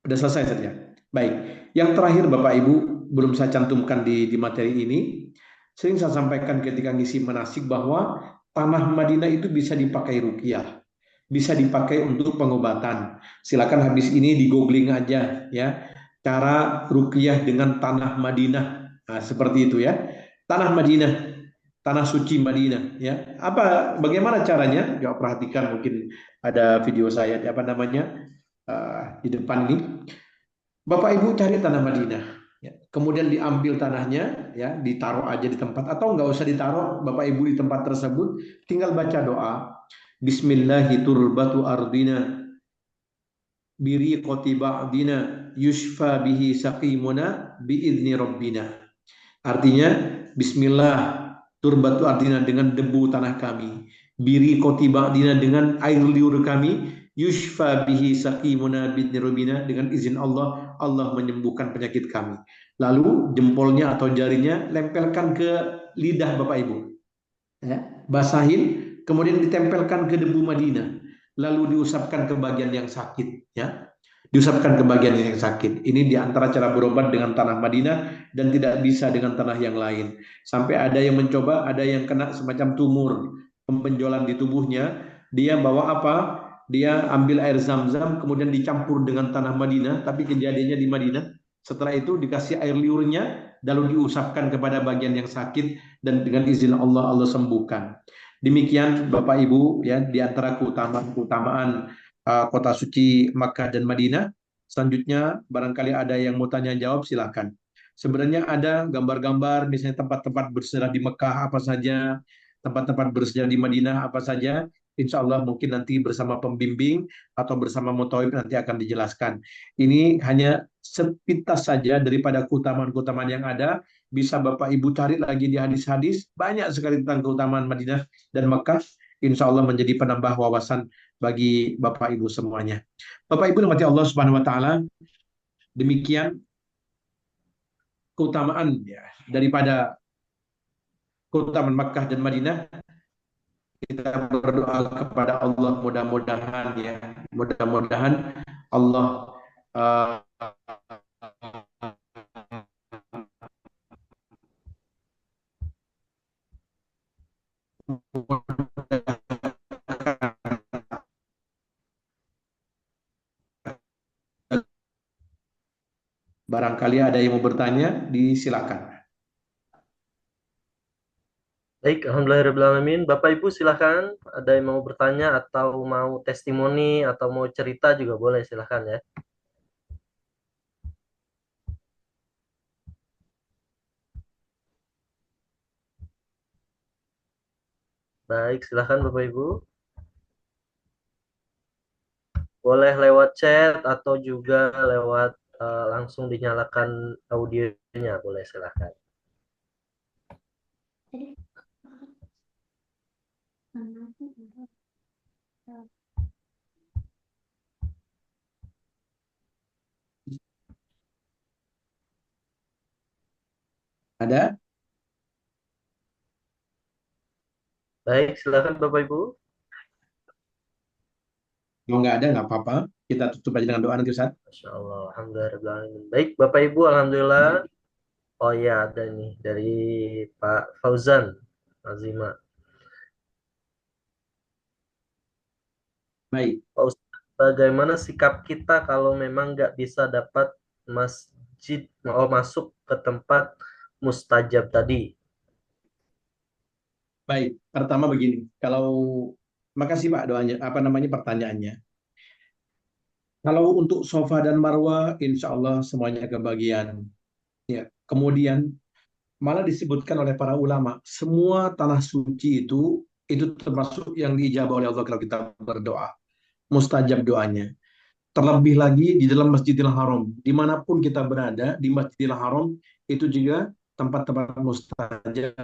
S2: Sudah selesai saja. Baik. Yang terakhir Bapak Ibu, belum saya cantumkan di materi ini. Sering saya sampaikan ketika ngisi manasik bahwa tanah Madinah itu bisa dipakai ruqyah, bisa dipakai untuk pengobatan. Silakan habis ini di googling aja ya, cara ruqyah dengan tanah Madinah. Nah, seperti itu ya. Tanah Madinah, tanah suci Madinah ya. Bagaimana caranya? Ya perhatikan, mungkin ada video saya apa namanya di depan nih. Bapak Ibu cari tanah Madinah, ya. Kemudian diambil tanahnya, ya, ditaruh aja di tempat atau nggak usah ditaruh, Bapak Ibu di tempat tersebut, tinggal baca doa. Bismillahirrahmanirrahim ardina biri ba'dina yushfa bihi saqimuna biizni rabbina. Artinya, Bismillah turbatu ardina dengan debu tanah kami, biri ba'dina dengan air liur kami, yushfa bihi saqimuna biizni rabbina dengan izin Allah, Allah menyembuhkan penyakit kami. Lalu jempolnya atau jarinya lempelkan ke lidah Bapak Ibu, ya, basahin, kemudian ditempelkan ke debu Madinah, lalu diusapkan ke bagian yang sakit, ya, diusapkan ke bagian yang sakit. Ini diantara cara berobat dengan tanah Madinah dan tidak bisa dengan tanah yang lain. Sampai ada yang mencoba, ada yang kena semacam tumor, pembenjolan di tubuhnya, dia bawa apa? Dia ambil air zam-zam, kemudian dicampur dengan tanah Madinah, tapi kejadiannya di Madinah. Setelah itu dikasih air liurnya, lalu diusapkan kepada bagian yang sakit, dan dengan izin Allah, Allah sembuhkan. Demikian Bapak Ibu, ya, di antara keutamaan kota suci Makkah dan Madinah. Selanjutnya barangkali ada yang mau tanya jawab, silakan. Sebenarnya ada gambar-gambar misalnya tempat-tempat bersejarah di Mekah apa saja, tempat-tempat bersejarah di Madinah apa saja. Insya Allah mungkin nanti bersama pembimbing atau bersama Mutawib nanti akan dijelaskan. Ini hanya sepintas saja daripada keutamaan-keutamaan yang ada. Bisa Bapak Ibu cari lagi di hadis-hadis, banyak sekali tentang keutamaan Madinah dan Mekah. Insya Allah menjadi penambah wawasan bagi Bapak Ibu semuanya. Bapak Ibu dirahmati Allah Subhanahu wa taala, demikian keutamaan, ya, daripada keutamaan Makkah dan Madinah. Kita berdoa kepada Allah, mudah-mudahan, ya, mudah-mudahan Allah uh, barangkali ada yang mau bertanya, disilakan.
S1: Baik, alhamdulillahirrahmanirrahim. Bapak Ibu silahkan, ada yang mau bertanya atau mau testimoni atau mau cerita juga boleh, silahkan ya. Baik, silahkan Bapak Ibu. Boleh lewat chat atau juga lewat langsung dinyalakan audionya, boleh silahkan.
S2: Ada?
S1: Baik, silakan Bapak Ibu.
S2: Kalau nggak ada, nggak apa-apa. Kita tutup aja dengan doa nanti, Ustaz.
S1: Masya Allah, alhamdulillah. Baik, Bapak Ibu, alhamdulillah. Oh ya, ada nih dari Pak Fauzan Azima.
S2: Baik,
S1: Pak Ustadz, bagaimana sikap kita kalau memang nggak bisa dapat masjid mau masuk ke tempat mustajab tadi?
S2: baik. Pertama begini, kalau makasih Pak doanya, apa namanya pertanyaannya. Kalau untuk sofa dan marwah, insya Allah semuanya kebagian. Ya. Kemudian malah disebutkan oleh para ulama, semua tanah suci itu termasuk yang diijabah oleh Allah kalau kita berdoa, mustajab doanya. Terlebih lagi di dalam Masjidil Haram, dimanapun kita berada di Masjidil Haram itu juga tempat-tempat mustajab.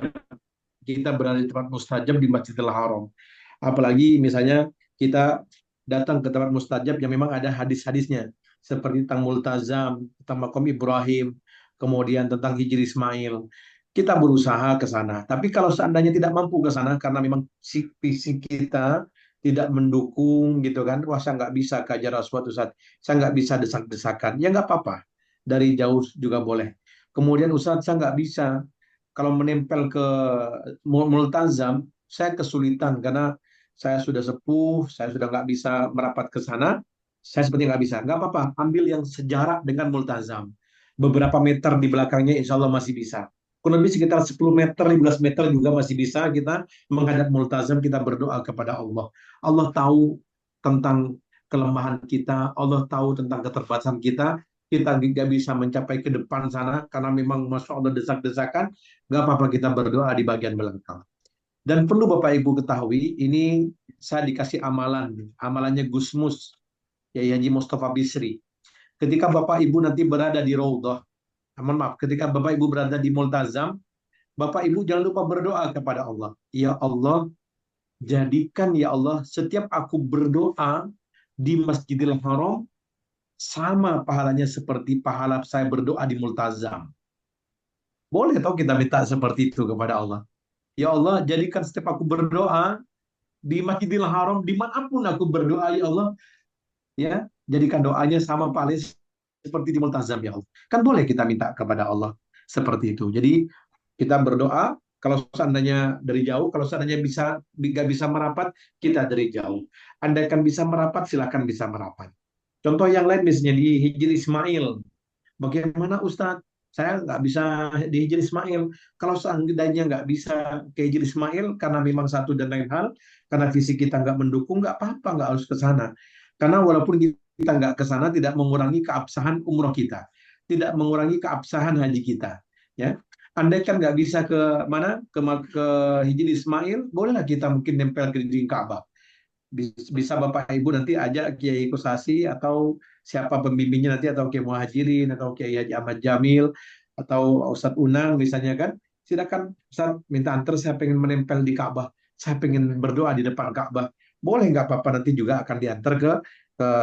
S2: Kita berada di tempat mustajab di Masjidil Haram. Apalagi misalnya kita datang ke tempat mustajab yang memang ada hadis-hadisnya, seperti tentang multazam, tentang makom Ibrahim, kemudian tentang Hijri Ismail. Kita berusaha ke sana. Tapi kalau seandainya tidak mampu ke sana karena memang fisik kita tidak mendukung gitu kan, wah saya nggak bisa ke Hajar Aswad Ustaz, saya nggak bisa desak-desakan, ya nggak apa-apa, dari jauh juga boleh. Kemudian Ustaz saya nggak bisa, kalau menempel ke multazam, saya kesulitan karena saya sudah sepuh, saya sudah nggak bisa merapat ke sana, saya seperti nggak bisa. Nggak apa-apa, ambil yang sejarak dengan multazam. Beberapa meter di belakangnya insya Allah masih bisa. Kurang lebih sekitar 10 meter, 15 meter juga masih bisa kita menghadap multazam, kita berdoa kepada Allah. Allah tahu tentang kelemahan kita, Allah tahu tentang keterbatasan kita tidak bisa mencapai ke depan sana karena memang Masya Allah desak-desakan, nggak apa-apa kita berdoa di bagian belakang. Dan perlu Bapak Ibu ketahui, ini saya dikasih amalan, amalannya Gusmus, ya Haji Mustafa Bisri. Ketika Bapak Ibu nanti berada di Raudhah, mohon maaf, ketika Bapak Ibu berada di Multazam, Bapak Ibu jangan lupa berdoa kepada Allah. Ya Allah, jadikan ya Allah, setiap aku berdoa di Masjidil Haram, sama pahalanya seperti pahala saya berdoa di Multazam. Boleh tahu kita minta seperti itu kepada Allah. Ya Allah, jadikan setiap aku berdoa di Masjidil Haram, dimanapun aku berdoa, ya Allah, ya, jadikan doanya sama paling seperti di Multazam, ya Allah. Kan boleh kita minta kepada Allah seperti itu. Jadi kita berdoa, kalau seandainya dari jauh, kalau seandainya bisa nggak bisa merapat, kita dari jauh. Andaikan bisa merapat, silakan bisa merapat. Contoh yang lain misalnya di Hijri Ismail. Bagaimana Ustadz? Saya nggak bisa di Hijri Ismail. Kalau seandainya nggak bisa ke Hijri Ismail karena memang satu dan lain hal, karena fisik kita nggak mendukung, nggak apa-apa, nggak harus ke sana. Karena walaupun kita nggak ke sana, tidak mengurangi keabsahan umroh kita, tidak mengurangi keabsahan haji kita. Ya, andai kan nggak bisa ke mana, ke Hijri Ismail, bolehlah kita mungkin nempel ke dinding Ka'bah. Bisa Bapak Ibu nanti ajak Kiai Kusasi atau siapa pembimbingnya nanti, atau Kiai Muhajirin atau Kiai Haji Ahmad Jamil atau Ustadz Unang misalnya kan, silakan Ustadz minta antar, saya pengen menempel di Ka'bah, saya pengen berdoa di depan Ka'bah, boleh nggak apa-apa, nanti juga akan diantar ke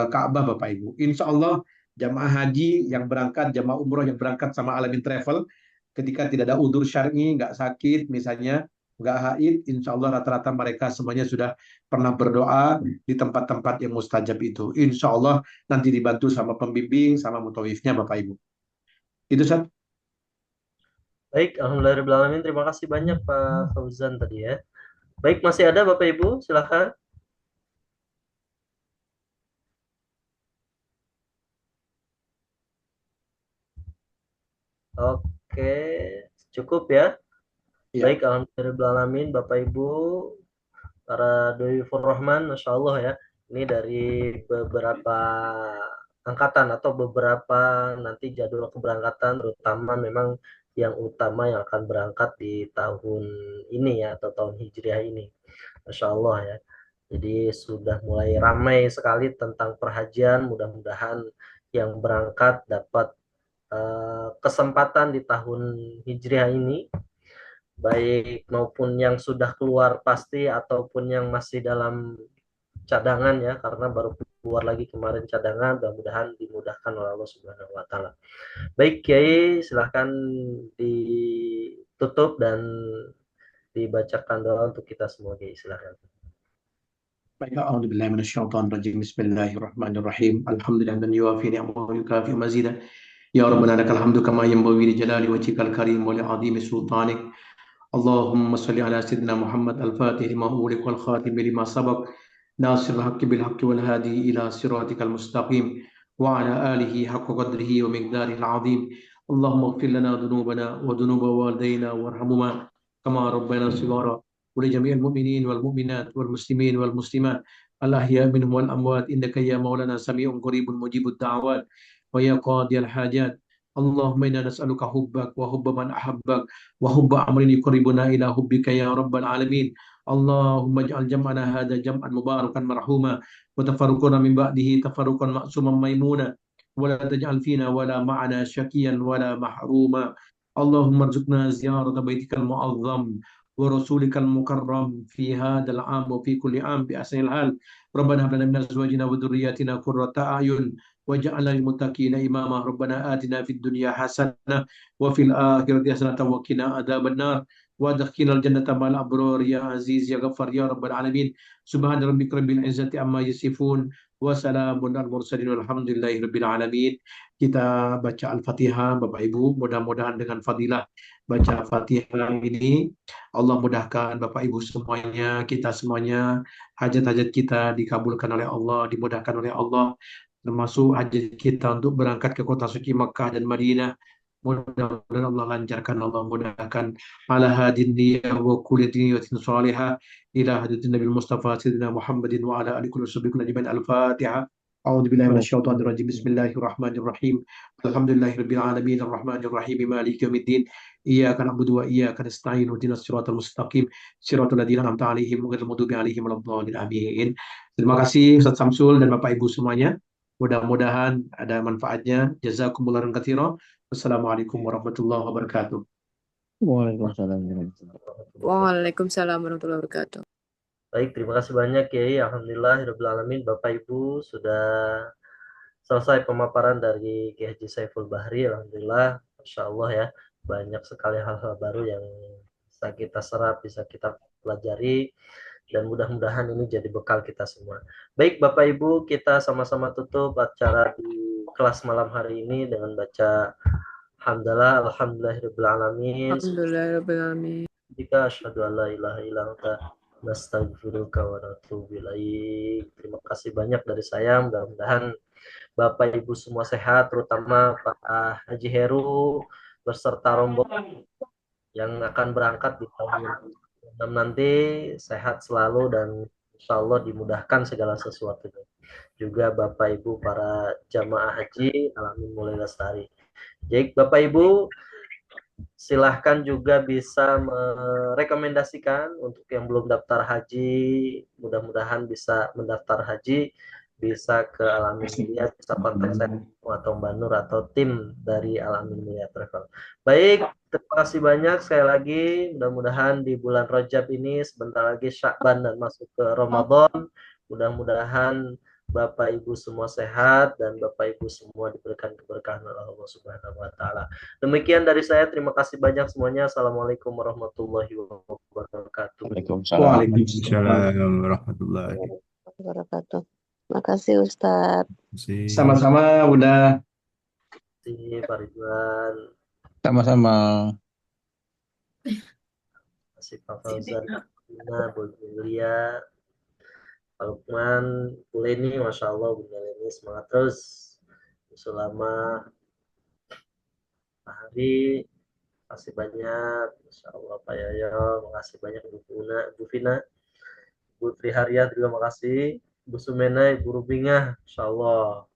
S2: Ka'bah Bapak Ibu. Insya Allah jamaah haji yang berangkat, jamaah umroh yang berangkat sama Alamin Travel, ketika tidak ada udur syar'i, nggak sakit misalnya, nggak haid, insya Allah rata-rata mereka semuanya sudah pernah berdoa di tempat-tempat yang mustajab itu. Insya Allah nanti dibantu sama pembimbing, sama mutawifnya Bapak Ibu. Itu Sat.
S1: Baik, alhamdulillah. Terima kasih banyak Pak Fauzan tadi ya. Baik, masih ada Bapak Ibu, silakan. Oke, cukup ya.
S2: Ya,
S1: Baik, alhamdulillah. Bapak Ibu, para Doi Rahman, Masya Allah ya. Ini dari beberapa angkatan atau beberapa nanti jadwal keberangkatan, terutama memang yang utama yang akan berangkat di tahun ini ya, atau tahun Hijriah ini. Masya Allah ya. Jadi sudah mulai ramai sekali tentang perhajian. Mudah-mudahan yang berangkat dapat kesempatan di tahun Hijriah ini, baik maupun yang sudah keluar pasti ataupun yang masih dalam cadangan ya, karena baru keluar lagi kemarin cadangan, mudah-mudahan dimudahkan oleh Allah Subhanahu wa taala. Baik Kiai, silahkan ditutup dan dibacakan doa untuk kita semua Kiai, silahkan.
S2: Baik, a'udzubillahi minasyaitonir rajim. Bismillahirrahmanirrahim. Alhamdulillah dan yuafi ni'amahu wa yukafi mazidah. Ya Rabbana lakal hamdu kama yanbaghi li jalali wajhikal karim wa li 'azimi sultanik. Allahumma salli ala sayyidina Muhammad al-Fatih lima ughliq wal khatim lima sabaq nasiril haqqi bil haqqi wal hadi ila siratikal mustaqim wa ala alihi haqqa qadrihi wa miqdaril azim. Allahumma ighfir lana dhunubana wa dhunuba walidayna warhamhuma kama rabbayana shighara wa li jami'il mu'minin wal mu'minat wal muslimin wal muslimat al ahya minhum wal amwat innaka ya maulana sami'un qaribun mujibud da'awat wa ya qadiyal hajat. Allahumma inna nas'aluka hubbak wa hubba man ahabbak wa hubba amrin yuqribuna ila hubbika ya rabbal alamin. Allahumma ij'al jam'ana hadha jam'an mubarakan marhuma wa tafarruqana min ba'dihi tafarruqan ma'suman maimuna wa la taj'al fina wa la ma'ana syakiyan wa la mahruma. Allahumma arzuqna ziyarata baitikal mu'azzam wa rasulikal mukarram fi hadzal 'am wa fi kulli 'am bi ahsanil hal. Rabbana hab lana min azwajina wa dhurriyyatina qurrata a'yun waj'alna lil muttaqina imama. Rabbana atina fid dunya hasanah wa fil akhirati hasanatan wa qina adzabannar wa adkhilnal jannata ma'al abrar ya aziz ya ghaffar ya rabbal alamin. Subhana rabbika rabbil izzati amma yasifun wa salamun al mursalin walhamdulillahi rabbil alamin. Kita baca Al-Fatihah Bapak Ibu, mudah-mudahan dengan fadilah baca Fatihah ini Allah mudahkan Bapak Ibu semuanya, kita semuanya, hajat-hajat kita dikabulkan oleh Allah, dimudahkan oleh Allah, termasuk hajat kita untuk berangkat ke kota suci Makkah dan Madinah. Mudah-mudahan Allah lancarkan, Allah mudahkan. Ala hadin niyah wa kulli niyatin salihah ila hadirin Nabi Mustafa Sayyidina Muhammadin wa ala alihi wa sahbihi ajma'in. Al-Fatihah. A'udzu billahi minasyaitonir rajim. Bismillahirrahmanirrahim. Alhamdulillahirabbil alamin arrahmanir rahim maliki yaumiddin. Iyyaka na'budu wa iyyaka nasta'in. Ihdinas siratal mustaqim. Siratal ladzina an'amta 'alaihim ghairil maghdubi 'alaihim waladdallin. Amin. Terima kasih Ustaz Samsul dan Bapak Ibu semuanya. Mudah-mudahan ada manfaatnya. Jazakumullah khairan. Wassalamualaikum warahmatullahi wabarakatuh.
S3: Waalaikumsalam.
S4: Waalaikumsalam warahmatullahi wabarakatuh.
S1: Baik, terima kasih banyak Kiai. Alhamdulillahirabbil alamin, Bapak Ibu sudah selesai pemaparan dari Kiai Haji Saiful Bahri. Alhamdulillah, Masya Allah ya, banyak sekali hal-hal baru yang bisa kita serap, bisa kita pelajari, dan mudah-mudahan ini jadi bekal kita semua. Baik Bapak Ibu, kita sama-sama tutup acara di kelas malam hari ini dengan baca Hamdalah, Alhamdulillahirabbil alamin.
S4: Alhamdulillahirabbil alamin.
S1: Jika asyhadu alla ilaha illa anta nastaghfiruka wa natubu ilaik. Terima kasih banyak dari saya. Mudah-mudahan Bapak Ibu semua sehat, terutama Pak Haji Heru beserta rombongan yang akan berangkat di tahun 6 nanti, sehat selalu dan insya Allah dimudahkan segala sesuatunya. Juga Bapak Ibu para jamaah haji, alamin mulai lestari. Jadi Bapak Ibu silahkan juga bisa merekomendasikan untuk yang belum daftar haji, mudah-mudahan bisa mendaftar haji, bisa ke Alamin Mulia, bisa kontak saya atau Mbak Nur atau tim dari Alamin Mulia Travel. Baik, terima kasih banyak sekali lagi. Mudah-mudahan di bulan Rajab ini sebentar lagi Sya'ban dan masuk ke Ramadan. Mudah-mudahan Bapak Ibu semua sehat dan Bapak Ibu semua diberikan keberkahan oleh Allah Subhanahu wa taala. Demikian dari saya, terima kasih banyak semuanya. Assalamualaikum warahmatullahi wabarakatuh.
S3: Waalaikumsalam warahmatullahi
S5: wabarakatuh. Terima kasih Ustadz.
S3: wabarakatuh.
S2: Sama-sama udah.
S1: Terima kasih Pak Ridwan.
S3: Sama-sama.
S1: Terima kasih Pak Fauzan, Bu Julia, Pak Lukman, Bu Leni, Masya Allah, Bu Leni semangat terus. Selama Pak Hari, kasih banyak, Masya Allah Pak Yoyo, makasih banyak Bu Vina, Bu Triharia terima kasih, Bu Sumena, Ibu Rubingah, Masya Allah,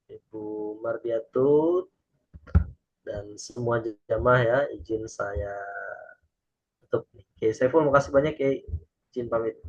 S1: Ibu Mardiatut, dan semua jamaah ya, izin saya tutup. Oke, Saiful makasih banyak ya, izin pamit.